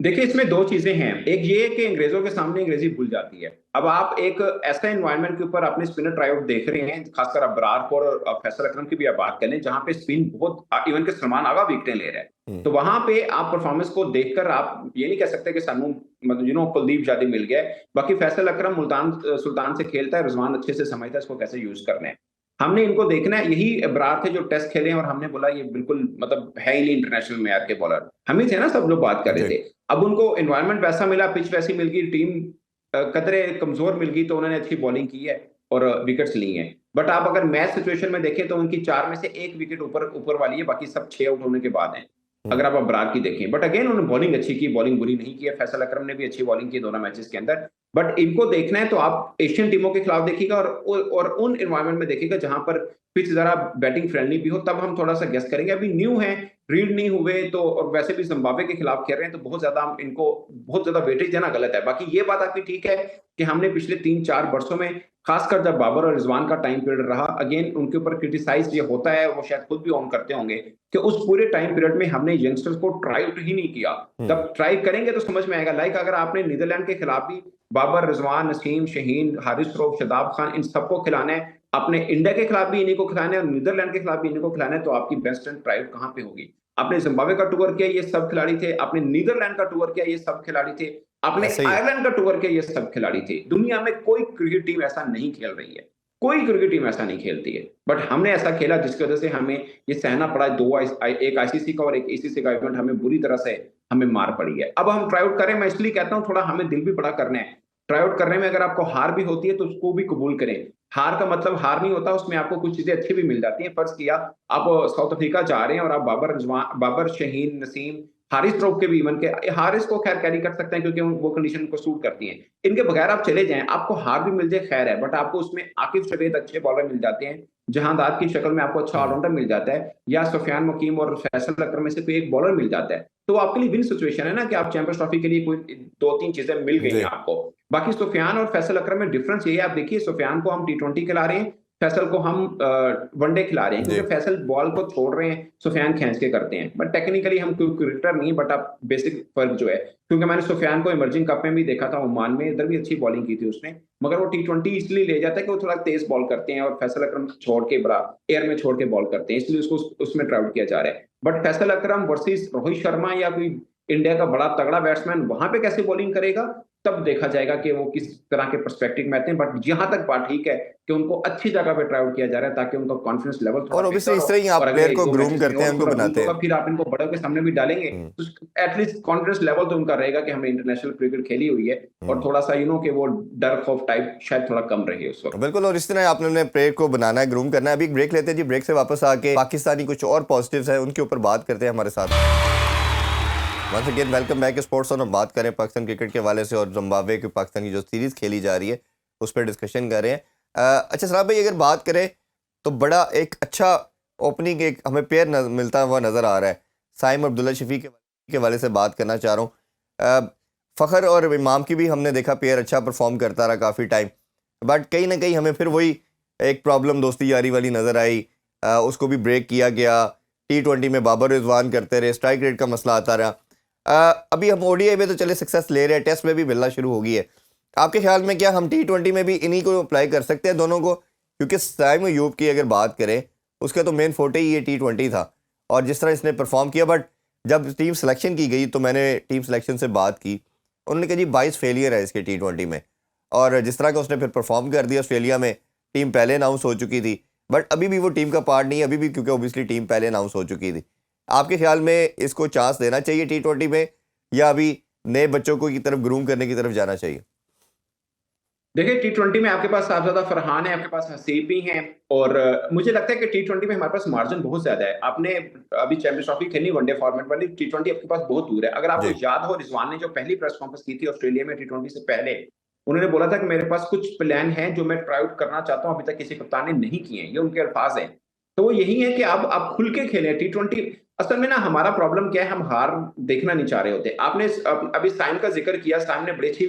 देखिए इसमें दो चीजें हैं, एक ये कि अंग्रेजों के सामने अंग्रेजी भूल जाती है। अब आप एक ऐसा एनवायरनमेंट के ऊपर अपने स्पिनर ट्राई आउट देख रहे हैं, खासकर अबरार को और फैसल अकरम की भी आप बात करें, जहां पे स्पिन बहुत, इवन के सलमान आगा विकेटें ले रहे हैं, हम्म, तो वहां पे आप परफॉर्मेंस को देखकर आप ये नहीं कह सकते कि सानू मतलब कुलदीप ज्यादा मिल गया है। बाकी फैसल अकरम मुल्तान सुल्तान से खेलता है, रिजवान अच्छे से समझता है इसको कैसे यूज करना है। हमने इनको देखना है, यही अबरार थे जो टेस्ट खेले और हमने बोला ये बिल्कुल मतलब है ही नहीं इंटरनेशनल मेयार के बॉलर, हम ही थे ना, सब लोग बात कर रहे जी। थे। अब उनको एनवायरनमेंट वैसा मिला, पिच वैसी मिल गई, टीम कदरे कमजोर मिल गई, तो उन्होंने अच्छी बॉलिंग की है और विकेट्स ली हैं। बट आप अगर मैच सिचुएशन में देखें तो उनकी 4 में से 1 विकेट ऊपर ऊपर वाली है, बाकी सब 6 आउट होने के बाद हैं, हम्म, अगर आप अबरार की देखें। बट अगेन उन्होंने बॉलिंग अच्छी की, बॉलिंग बुरी नहीं की है, फैसल अकरम ने भी अच्छी बॉलिंग की दोनों मैचेस के अंदर। बट इनको देखना है तो आप एशियन टीमों के खिलाफ देखिएगा और उन एनवायरनमेंट में देखिएगा जहां पर पिच जरा बैटिंग फ्रेंडली भी हो, तब हम थोड़ा सा गेस करेंगे। अभी न्यू है, रीड नहीं हुए, तो और वैसे भी जिम्बाब्वे के खिलाफ खेल रहे हैं, तो बहुत ज्यादा हम इनको बहुत ज्यादा वेटेज देना गलत है। बाकी ये बात आपकी ठीक है कि हमने पिछले 3-4 वर्षों में, खासकर जब बाबर और रिजवान का टाइम पीरियड रहा, अगेन उनके ऊपर क्रिटिसाइज ये होता है, वो शायद खुद भी ऑन करते होंगे कि उस पूरे टाइम पीरियड में हमने यंगस्टर्स को ट्राई आउट ही नहीं किया। हम्म, जब ट्राई करेंगे तो समझ में आएगा। लाइक अगर आपने नीदरलैंड के खिलाफ भी बाबर, रिजवान, नसीम, शहीन, हारिस रऊफ, शदाब खान, इन सबको खिलाना है, अपने इंडिया के खिलाफ भी इन्हीं को खिलाना है और नीदरलैंड के खिलाफ भी इन्हीं को खिलाना है, तो आपकी बेस्ट एंड ट्राई आउट कहां पे होगी? आपने जिम्बाब्वे का टूर किया, ये सब खिलाड़ी थे। आपने नीदरलैंड का टूर किया, ये सब खिलाड़ी थे। आपने ऐसा ही है। आयरलैंड का टूर किया, ये सब खिलाड़ी थे। दुनिया में कोई क्रिकेट टीम ऐसा नहीं खेल रही है, कोई क्रिकेट टीम ऐसा नहीं खेलती है। बट हमने ऐसा खेला जिसकी वजह से हमें ये सहना पड़ा, एक आईसीसी का और एक एसीसी का इवेंट, हमें बुरी तरह से हमें मार पड़ी है। अब हम ट्राई आउट करें, मैं इसलिए कहता हूं थोड़ा हमें दिल भी बड़ा करना है। ट्राई आउट करने में अगर आपको हार भी होती है तो उसको भी कबूल करें। हार का मतलब हार नहीं होता, उसमें आपको कुछ चीजें अच्छी भी मिल जाती हैं। फर्ज किया आप साउथ अफ्रीका जा रहे हैं और आप बाबर, शहीन, नसीम हारिस ट्रॉफ के भी इवन के हारिस को खैर कैरी कर सकते हैं क्योंकि वो कंडीशन को सूट करती हैं। इनके बगैर आप चले जाएं, आपको हार भी मिल जाए खैर है, बट आपको उसमें आकिब जावेद अच्छे बॉलर मिल जाते हैं, जहांदाद की शक्ल में आपको अच्छा हम्म, ऑलराउंडर मिल जाता है, या सुफियान मुकीम और फैसल अकरम में से कोई एक बॉलर मिल जाता है, तो आपके लिए विन सिचुएशन है ना कि आप चैंपियंस ट्रॉफी के लिए कोई दो तीन चीजें मिल गई हैं जी आपको। बाकी सुफियान और फैसल अकरम में डिफरेंस ये है, आप देखिए सुफियान को हम टी20 खिला रहे हैं, फैसल को हम वनडे खिला रहे हैं, जी क्योंकि फैसल बॉल को छोड़ रहे हैं, सुफियान खींच के करते हैं, बट टेक्निकली हम कोई क्रिकेटर नहीं, बट आप बेसिक फर्क जो है, क्योंकि मैंने सुफियान को इमर्जिंग कप में भी देखा था ओमान में, इधर भी अच्छी बॉलिंग की थी उसने, मगर वो टी20 इसलिए ले जाता है कि वो थोड़ा तेज बॉल करते हैं, और फैसल अकरम छोड़ के बड़ा एयर में छोड़ के बॉल करते हैं, इसलिए उसको उसमें ट्राउट किया जा रहा है। But Faisal Akram versus Rohit Sharma या कोई इंडिया का बड़ा तगड़ा बैट्समैन वहां पे कैसे बॉलिंग करेगा, तब देखा जाएगा कि वो किस तरह के पर्सपेक्टिव में आते हैं। बट जहां तक बात ठीक है कि उनको अच्छी जगह पे ट्राई आउट किया जा रहा है ताकि उनका कॉन्फिडेंस लेवल थोड़ा और ऑब्वियसली बेहतर इस हो, तरह ही आप और अगले प्लेयर एक को दो ग्रूम मैचेस में करते हैं, और उनको थोड़ा वीक बनाते होगा, हैं। फिर आप इनको बड़ों के सामने भी डालेंगे, हम्म, तो एटलीस्ट कॉन्फिडेंस लेवल तो उनका रहेगा कि हमने इंटरनेशनल क्रिकेट खेली हुई है, और हम्म। थोड़ा सा कि वो डर खौफ टाइप शायद थोड़ा कम रहे उस वक्त। बिल्कुल, और इस तरह आपने अपने प्लेयर को बनाना है, ग्रूम करना है। अभी एक ब्रेक लेते हैं जी, ब्रेक से वापस आके पाकिस्तानी कुछ और पॉजिटिव्स हैं उनके ऊपर बात करते हैं हमारे साथ। Once again welcome back sports on. हम बात करें पाकिस्तान क्रिकेट के हवाले से और जिम्बाब्वे की पाकिस्तान की जो सीरीज़ खेली जा रही है उस पर डिस्कशन कर रहे हैं। अच्छा सराब भाई, अगर बात करें तो बड़ा एक अच्छा ओपनिंग एक हमें पेयर मिलता हुआ नज़र आ रहा है। साइम अब्दुल्ला शफी के हवाले से बात करना चाह रहा हूँ। फ़खर और इमाम की भी हमने देखा पेयर अच्छा परफॉर्म करता रहा काफ़ी टाइम, बट कहीं ना कहीं हमें फिर वही एक प्रॉब्लम दोस्ती यारी वाली नज़र आई। उसको भी ब्रेक किया गया। T20 में बाबर रिजवान करते रहे, स्ट्राइक रेट का मसला आता रहा। अभी हम ODI में तो चले सक्सेस ले रहे हैं, टेस्ट में भी मिलना शुरू हो गई है। आपके ख्याल में क्या हम T20 में भी इन्हीं को अप्लाई कर सकते हैं दोनों को? क्योंकि साइम अयूब की अगर बात करें, उसका तो मेन फोटे ही ये T20 था, और जिस तरह इसने परफॉर्म किया, बट जब टीम सिलेक्शन की गई तो मैंने टीम सिलेक्शन से बात की, उन्होंने कहा जी 22 फेलियर है इसके T20 में, और जिस तरह का उसने फिर परफॉर्म कर दिया ऑस्ट्रेलिया में, टीम पहले अनाउंस हो चुकी थी, बट अभी भी वो टीम का पार्ट नहीं है अभी भी, क्योंकि ओबियसली टीम पहले अनाउंस हो चुकी थी। आपके ख्याल में इसको चांस देना चाहिए T20 में, या अभी नए बच्चों को की तरफ ग्रूम करने की तरफ जाना चाहिए? देखिए टी20 में आपके पास साहबजादा फरहान है, आपके पास हसीब भी हैं, और मुझे लगता है कि टी20 में हमारे पास मार्जिन बहुत ज्यादा है। आपने अभी चैंपियंस ट्रॉफी खेली वनडे फॉर्मेट वाली, टी20 आपके पास बहुत दूर है। अगर आपको जी याद हो, रिजवान ने जो पहली प्रेस कॉन्फ्रेंस की थी ऑस्ट्रेलिया में टी20 से पहले, उन्होंने बोला था कि मेरे पास कुछ प्लान हैं जो मैं ट्राई आउट करना चाहता हूं, अभी तक किसी कप्तान ने नहीं किए हैं, ये उनके अल्फाज हैं। तो वो यही है कि अब आप खुल के खेलें टी20। असल में ना हमारा प्रॉब्लम क्या है, हम हार देखना नहीं चाह रहे होते। आपने अभी साइम का जिक्र किया, साइम ने बड़ी अच्छी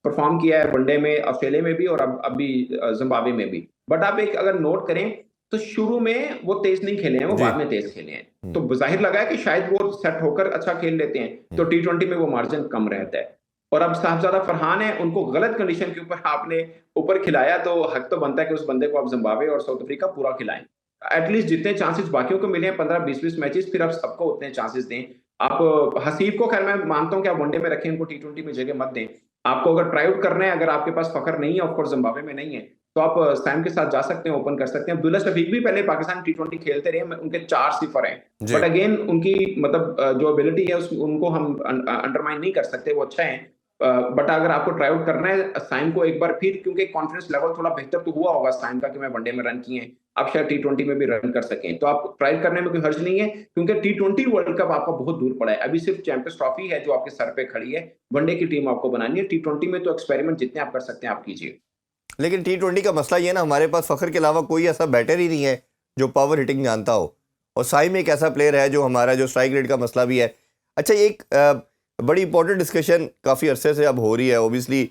परफॉर्म किया है वनडे में, ऑस्ट्रेलिया में भी, और अब अभी जिम्बाब्वे में भी। बट आप एक अगर नोट करें तो शुरू में वो तेज नहीं खेले हैं, वो जी। बाद में तेज खेले हैं, हम्म, तो जाहिर लगा है कि शायद वो सेट होकर अच्छा खेल लेते हैं, तो हम्म, टी20 में वो मार्जिन कम रहता है। और अब साहबजादा फरहान है, उनको गलत कंडीशन के ऊपर आपने ऊपर खिलाया, तो हक तो बनता है कि उस बंदे को आप जिम्बाब्वे और साउथ अफ्रीका पूरा खिलाएं। एटलीस्ट जितने चांसेस बाकियों को मिले हैं 15-20 मैचेस, फिर आप सबको उतने चांसेस दें। आप हसीब को खैर मैं मानता हूं कि आप वनडे में रखें, उनको टी20 में जगह मत दें। आपको अगर ट्राई आउट करना है, अगर आपके पास फखर नहीं है, ऑफ कोर्स जिम्बाब्वे में नहीं है, तो आप सैम के साथ जा सकते हैं, ओपन कर सकते हैं। अब्दुल्ला शफीक भी पहले पाकिस्तान टी20 खेलते रहे, उनके 4 सिफर हैं, जी बट अगेन उनकी मतलब जो एबिलिटी है उनको हम अंडरमाइन नहीं कर सकते, वो अच्छा है। बट अगर आपको ट्राई आउट करना है साइम को एक बार फिर, क्योंकि कॉन्फिडेंस लेवल थोड़ा बेहतर तो हुआ होगा साइम का कि मैं वनडे में रन किए हैं, आप शायद टी20 में भी रन कर सकें, तो आप ट्राई करने में कोई हर्ज नहीं है, क्योंकि टी20 वर्ल्ड कप आपका बहुत दूर पड़ा है। अभी सिर्फ चैंपियंस ट्रॉफी है जो आपके सर पे खड़ी है, वनडे की टीम आपको बनानी है। टी20 में तो एक्सपेरिमेंट जितने आप कर सकते हैं आप कीजिए। लेकिन T20 का मसला ये ना, हमारे पास फ़खर के अलावा कोई ऐसा बैटर ही नहीं है जो पावर हिटिंग जानता हो, और साइम एक ऐसा प्लेयर है जो हमारा जो स्ट्राइक रेट का मसला भी है। अच्छा, एक बड़ी इंपॉर्टेंट डिस्कशन काफ़ी अरसे से अब हो रही है, ओबियसली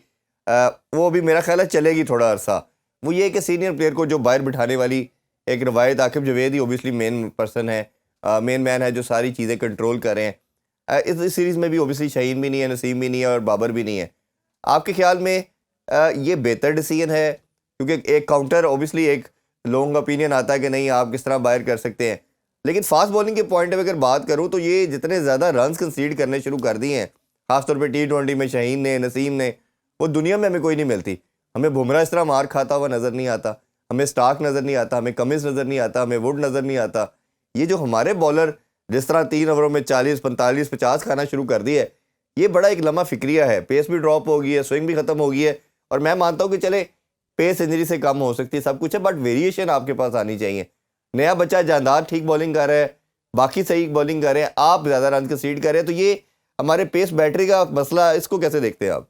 वो भी मेरा ख्याल है चलेगी थोड़ा अरसा। वो ये है कि सीनियर प्लेयर को जो बाहर बिठाने वाली एक रवायत, आकिब जवेद ही ओबियसली मेन पर्सन है, मेन मैन है जो सारी चीज़ें कंट्रोल कर रहे हैं। इस सीरीज़ में भी ओबियसली शहीन भी नहीं है, नसीम भी नहीं है, और बाबर भी नहीं है। आपके ख्याल में ये बेहतर डिसीजन है? क्योंकि एक काउंटर ओबियसली एक लोगों का ओपिनियन आता है कि नहीं आप किस तरह बाहर कर सकते हैं, लेकिन फास्ट बॉलिंग के पॉइंट में अगर बात करूं तो ये जितने ज़्यादा रन्स कंसीड करने शुरू कर दिए हैं, खासतौर पे T20 में शहीन ने, नसीम ने, वो दुनिया में हमें कोई नहीं मिलती। हमें बुमराह इस तरह मार खाता हुआ नज़र नहीं आता, हमें स्टार्क नज़र नहीं आता, हमें कमिंस नज़र नहीं आता, हमें वुड नज़र नहीं आता। ये जो हमारे बॉलर जिस तरह 3 ओवरों में 40, 45, 50 खाना शुरू कर दिया है, ये बड़ा एक लम्हा फिक्रिया है। पेस भी ड्रॉप हो गई है, स्विंग भी ख़त्म हो गई है, और मैं मानता हूँ कि चले पेस इंजरी से कम हो सकती है, सब कुछ है, बट वेरिएशन आपके पास आनी चाहिए। नया बच्चा जानदार ठीक बॉलिंग कर रहा है, बाकी सही बॉलिंग कर रहे हैं, आप ज़्यादा रन कंसीड कर रहे हैं, तो ये हमारे पेस बैटरी का मसला, इसको कैसे देखते हैं आप?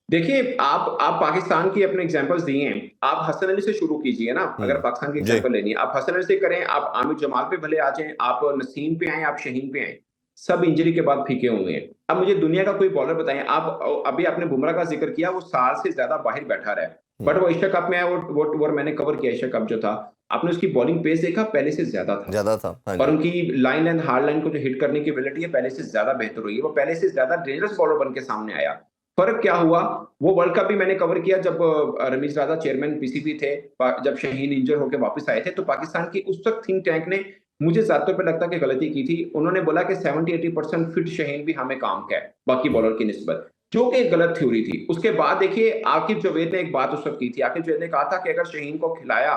देखिए, आप पाकिस्तान की अपने एग्जांपल्स दिए हैं। आप हसन अली से शुरू कीजिए ना, अगर पाकिस्तान की जी एग्जांपल लेनी है, आप हसन अली से करें, आप आमिर जमाल पे भले आ जाएं, आप नसीम पे आए, आप शहीन पे आए, सब इंजरी के बाद फीके हुए हैं। अब मुझे दुनिया का कोई बॉलर बताएं, आप अभी आपने बुमराह का जिक्र किया, वो साल से ज्यादा बाहर बैठा रहा है, बट वो एशिया कप में आया, वो मैंने कवर किया एशिया कप जो था, आपने उसकी बॉलिंग पेस देखा, पहले से ज्यादा था। ज़्यादा था, हाँ और जी। उनकी लाइन एंड हार्ड लाइन को जो हिट करने की एबिलिटी है, पहले से ज्यादा बेहतर हुई है। वो पहले से ज्यादा डेंजरस बॉलर बन के सामने आया। फर्क क्या हुआ, वो वर्ल्ड कप भी मैंने कवर किया जब रमीज राजा चेयरमैन पीसीबी थे, जब शहीन इंजर होकर वापस आए थे, तो पाकिस्तान की उस वक्त थिंक टैंक ने, मुझे ज्यादातर पे लगता है कि गलती की थी। उन्होंने बोला कि 70-80% फिट शहीन भी हमें काम का है बाकी बॉलर की निस्बत, जो कि एक गलत थ्योरी थी। उसके बाद देखिए, आकिब जावेद ने एक बात उस वक्त की थी। आकिब जावेद ने कहा था कि अगर शहीन को खिलाया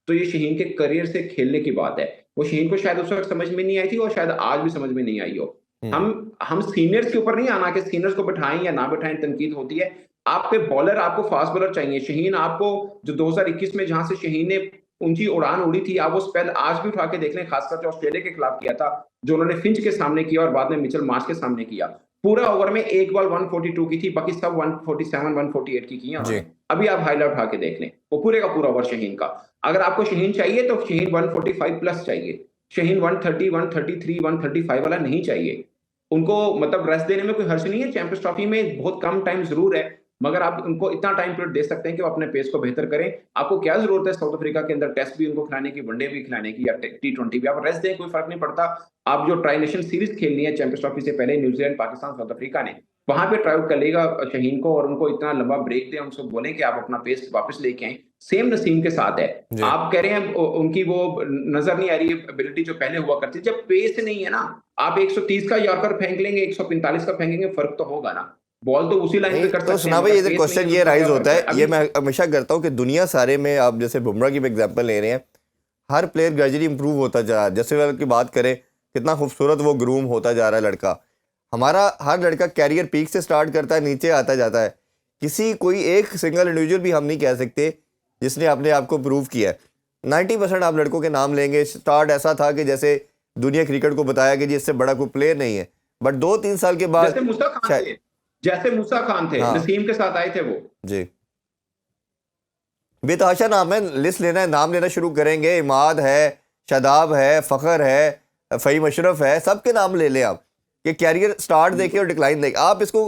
तो ये शहीन के करियर से खेलने की बात है। वो शहीन को शायद उस वक्त समझ में नहीं आई थी, और शायद आज भी समझ में नहीं आई हो। हम सीनियर्स के ऊपर नहीं आना कि सीनियर्स को बिठाएं या ना बिठाएं, तनकीद होती है। आपके बॉलर, आपको फास्ट बॉलर चाहिए। शहीन आपको, जो 2021 में जहां से शहीन ने ऊंची उड़ान उड़ी थी, आप वो स्पेल आज भी उठा के देख लें, खासकर जो ऑस्ट्रेलिया के खिलाफ किया था, जो उन्होंने फिंच के सामने किया और बाद में मिचेल मार्श के सामने किया। पूरा ओवर में एक बॉल 142 की थी, बाकी सब 147 148 की जी उन्होंने। अभी आप हाईलाइट उठा के देख लें, वो पूरे का पूरा ओवर शहीन का। अगर आपको शहीन चाहिए तो शहीन 145 प्लस चाहिए। शहीन 130 133 135 वाला नहीं चाहिए। उनको मतलब रेस्ट देने में कोई हर्ज नहीं है। चैंपियंस ट्रॉफी में बहुत कम टाइम जरूर है, मगर आप उनको इतना टाइम पीरियड दे सकते हैं कि वो अपने पेस को बेहतर करें। आपको क्या जरूरत है साउथ अफ्रीका के अंदर टेस्ट भी उनको खिलाने की, वनडे भी खिलाने की, या T20 भी? आप रेस्ट दें, कोई फर्क नहीं पड़ता। आप जो ट्राई नेशन सीरीज खेलनी है चैंपियंस ट्रॉफी से पहले, न्यूजीलैंड पाकिस्तान साउथ अफ्रीका ने, वहां पे ट्राई आउट कर लेगा शहीन को, और उनको इतना लंबा ब्रेक दें, उनको बोलें कि आप अपना पेस वापस लेके आए। सेम नसीम के साथ है। जी आप कह रहे हैं उनकी वो नजर नहीं आ रही एबिलिटी जो पहले हुआ करती, जब पेस नहीं है ना। आप 130 का यॉर्कर फेंक लेंगे, 145 का फेंकेंगे, फर्क तो होगा ना। बॉल तो उसी लाइन नहीं, पे कर तो सकते हैं, सुना भाई, मगर ये पेस नहीं क्वेश्चन है ये तो उसका राइज क्या होता फर्क है, है ये अभी। मैं हमेशा करता हूँ कि दुनिया सारे में, आप जैसे बुमराह की एग्जांपल ले रहे हैं, हर प्लेयर ग्रेजुअली इंप्रूव होता जा रहा है। जैसे वाल की बात करें, कितना खूबसूरत वो ग्रूम होता जा रहा है लड़का। हमारा हर लड़का कैरियर पीक से स्टार्ट करता है, नीचे आता जाता है। किसी कोई एक सिंगल इंडिविजुअल भी हम नहीं कह सकते जिसने अपने आप को प्रूव किया है। 90% आप लड़कों के नाम लेंगे, स्टार्ट ऐसा था कि जैसे दुनिया क्रिकेट को बताया कि जी इससे बड़ा कोई प्लेयर नहीं है, बट 2-3 साल के बाद जैसे मूसा खान शायद। थे, जैसे मूसा खान थे, हाँ नसीम के साथ आए थे वो। जी, बेतहाशा नाम है, लिस्ट लेना है, नाम लेना शुरू करेंगे, इमाद है, शादाब है, फ़खर है, फ़हीम अशरफ है, सबके नाम ले लें आप, कि कैरियर स्टार्ट देखें और डिक्लाइन देखें। आप इसको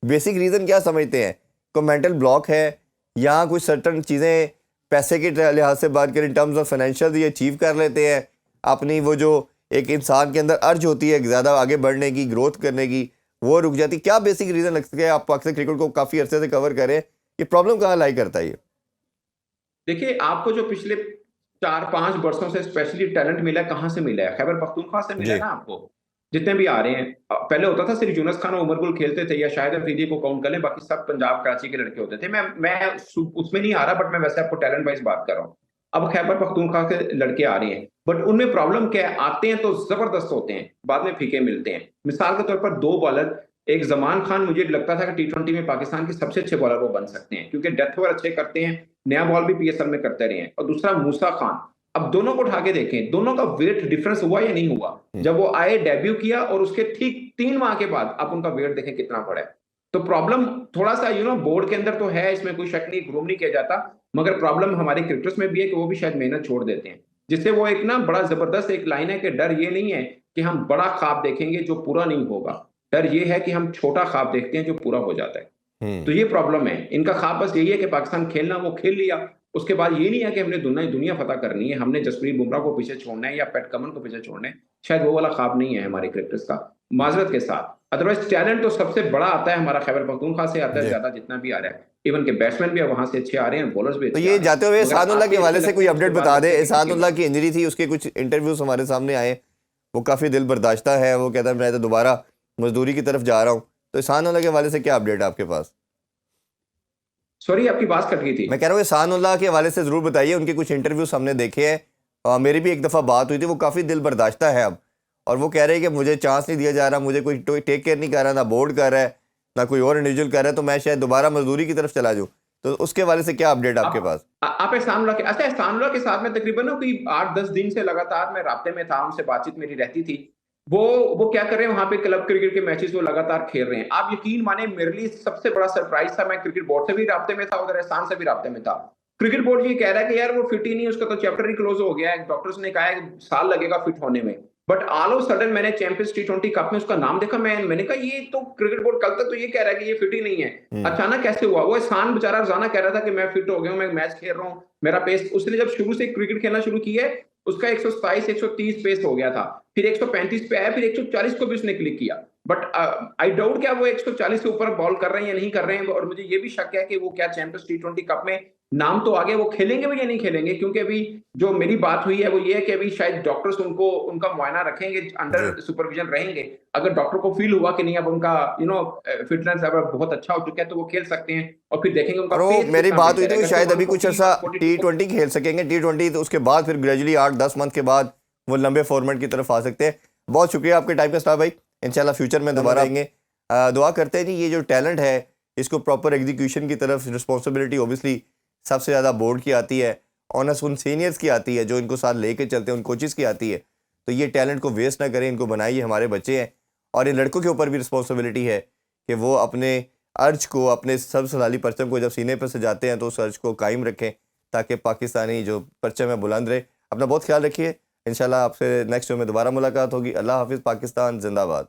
बेसिक रीज़न क्या समझते हैं? कोई मेंटल ब्लॉक है, या कुछ सर्टन चीज़ें पैसे के लिहाज से बात करें, इन टर्म्स ऑफ फाइनेंशियल, ये अचीव कर लेते हैं अपनी, वो जो एक इंसान के अंदर अर्ज होती है ज़्यादा आगे बढ़ने की, ग्रोथ करने की, वो रुक जाती? क्या बेसिक रीज़न लगता है? आप पाकिस्तान क्रिकेट को काफ़ी अरसे से कवर करें, ये प्रॉब्लम कहाँ लाई करता है ये? देखिए, आपको जो पिछले 4-5 वर्षों से स्पेशली टैलेंट मिला है, कहां से मिला है? खैबर पख्तूनख्वा से मिला जी है ना आपको। जितने भी आ रहे हैं, पहले होता था सिर्फ यूनुस खान और उमर गुल खेलते थे, या शायद अफरीदी को काउंट कर लें, बाकी सब पंजाब कराची के लड़के होते थे। मैं उसमें नहीं आ रहा, बट मैं वैसे आपको टैलेंट वाइज बात कर रहा हूँ। अब खैबर पख्तूनख्वा के लड़के आ रहे हैं, बट उनमें प्रॉब्लम क्या है? आते हैं तो जबरदस्त होते हैं, बाद में फीके मिलते हैं। मिसाल के तौर पर 2 बॉलर, एक जमान खान, मुझे लगता था कि T20 में पाकिस्तान के सबसे अच्छे बॉलर वो बन सकते हैं, क्योंकि डेथ ओवर अच्छे करते हैं, नया बॉल भी पीएसएल में करते रहे हैं। और दूसरा मूसा खान। अब दोनों को उठा के देखें, दोनों का वेट डिफरेंस हुआ या नहीं हुआ? जब वो आए, डेब्यू किया, और उसके ठीक 3 माह के बाद आप उनका वेट देखें कितना बढ़ा है। तो प्रॉब्लम थोड़ा सा बोर्ड के अंदर तो है, इसमें कोई शक नहीं, ग्रूम नहीं किया जाता, मगर प्रॉब्लम हमारे क्रिकेटर्स में भी है कि वो भी शायद मेहनत छोड़ देते हैं। जिससे वो एक ना बड़ा जबरदस्त एक लाइन है कि डर ये नहीं है कि हम बड़ा ख्वाब देखेंगे जो पूरा नहीं होगा, डर ये है कि हम छोटा ख्वाब देखते हैं जो पूरा हो जाता है। तो ये प्रॉब्लम है इनका। ख्वाब बस यही है कि पाकिस्तान खेलना, वो खेल लिया, उसके बाद ये नहीं है कि हमने दुनिया फतह करनी है, हमने जसप्रीत बुमराह को पीछे छोड़ना है या पैट कमिंस को पीछे छोड़ना है। शायद वो वाला ख्वाब नहीं है हमारे क्रिकेटर्स का, माजरत के साथ। अदरवाइज टैलेंट तो सबसे बड़ा आता है हमारा, खैबर पख्तूनख्वा से आता है जी। ज्यादा, जितना भी आ रहा है। इवन के बैट्समैन भी वहां से अच्छे आ रहे हैं, बॉलर्स भी तो अच्छे आ ये रहे हैं, जाते हुए मगर एहसानुल्लाह के आते हवाले अच्छे से कोई लगते हैं, अपडेट उसके बता बाद दे। लगता है कि एहसानुल्लाह की इंजरी थी, उसके कुछ इंटरव्यूज हमारे सामने आए, वो काफ़ी दिल बर्दाश्ता है, वो कहता है मैं तो दोबारा मजदूरी की तरफ जा रहा हूँ। तो एहसानुल्लाह के हवाले से क्या अपडेट है आपके पास? सॉरी, आपकी बात कट गई थी। मैं कह रहा हूँ एहसानुल्लाह के हवाले से ज़रूर बताइए, उनके कुछ इंटरव्यूज हमने देखे हैं, और मेरी भी एक दफ़ा बात हुई थी, वो काफ़ी दिल बर्दाश्ता है अब, और वो कह रहे हैं कि मुझे चांस नहीं दिया जा रहा, मुझे कोई टेक केयर नहीं कर रहा, ना बोर्ड कर रहा है, ना कोई और इंडिविजुअल कर रहा है, तो मैं शायद दोबारा मजदूरी की तरफ चला जाऊँ। तो उसके वाले से क्या अपडेट आपके पास? आप एहसानुल्लाह के अच्छा एहसानुल्लाह के साथ में तकरीबन ना कोई 8-10 दिन से लगातार मैं राब्ते में था, उनसे बातचीत मेरी रहती थी। वो वो क्या कर रहे हैं वहाँ पे क्लब क्रिकेट के मैचेस वो लगातार खेल रहे हैं। आप यकीन माने मेरे लिए सबसे बड़ा सरप्राइज़ था, मैं क्रिकेट बोर्ड से भी राब्ते में था, उधर एहसान से भी राब्ते में था। क्रिकेट बोर्ड ये कह रहा है कि यार वो फिट ही नहीं है, उसका तो चैप्टर ही क्लोज़ हो गया है। डॉक्टर्स ने कहा है कि साल लगेगा फिट होने में। बट ऑल ऑफ सडन मैंने चैंपियंस टी20 कप में उसका नाम देखा, मैंने कहा ये तो क्रिकेट बोर्ड कल तक तो ये कह रहा है कि ये फिट ही नहीं है। हुँ। अचानक कैसे हुआ? वो एहसान बेचारा रोज़ाना कह रहा था कि मैं फिट हो गया हूँ, मैं मैच खेल रहा हूँ, मेरा पेस उसने जब शुरू से क्रिकेट खेलना शुरू किया है, उसका 127 130 पेस हो गया था। फिर 135 पे आया, फिर 140 को भी उसने क्लिक किया। बट आई डाउट क्या वो 140 से ऊपर बॉल कर रहे हैं या नहीं कर रहे हैं, और मुझे ये भी शक है कि वो क्या चैंपियंस टी20 कप में नाम तो आ गया, वो खेलेंगे भी या नहीं खेलेंगे? क्योंकि अभी जो मेरी बात हुई है वो ये है कि अभी शायद डॉक्टर्स उनको उनका मुआयना रखेंगे, जी। अंडर सुपरविजन रहेंगे। अगर डॉक्टर को फील हुआ कि नहीं अब उनका फिटनेस अब बहुत अच्छा हो चुका है, तो वो खेल सकते हैं और फिर देखेंगे उनका और वो पेस मेरी कितना बात हुई बेहतर थी है। कि अगर शायद वो अभी कुछ 140 अर्सा 142 टी20 खेल सकेंगे, टी20 तो उसके बाद फिर ग्रेजुअली 8-10 मंथ के बाद वो लंबे फॉर्मेट की तरफ आ सकते हैं। बहुत शुक्रिया आपके टाइम का स्टार भाई, इंशाल्लाह फ्यूचर में दोबारा आएंगे। दुआ करते हैं जी ये जो टैलेंट है इसको प्रॉपर एग्जीक्यूशन की तरफ रिस्पॉन्सिबिलिटी ऑब्वियसली सबसे ज़्यादा बोर्ड की आती है, ऑनर्स उन सीनियर्स की आती है जो इनको साथ लेके चलते हैं, उन कोचेस की आती है। तो ये टैलेंट को वेस्ट ना करें, इनको बनाइए, हमारे बच्चे हैं। और इन लड़कों के ऊपर भी रिस्पॉन्सिबिलिटी है कि वो अपने अर्ज को, अपने सर्वसलाली परचम को जब सीने पर सजाते हैं तो उस अर्ज को कायम रखें ताकि पाकिस्तानी जो परचम है बुलंद रहे। अपना बहुत ख्याल रखिए, इंशाल्लाह आपसे नेक्स्ट शो में दोबारा मुलाकात होगी। अल्लाह हाफिज़, पाकिस्तान जिंदाबाद।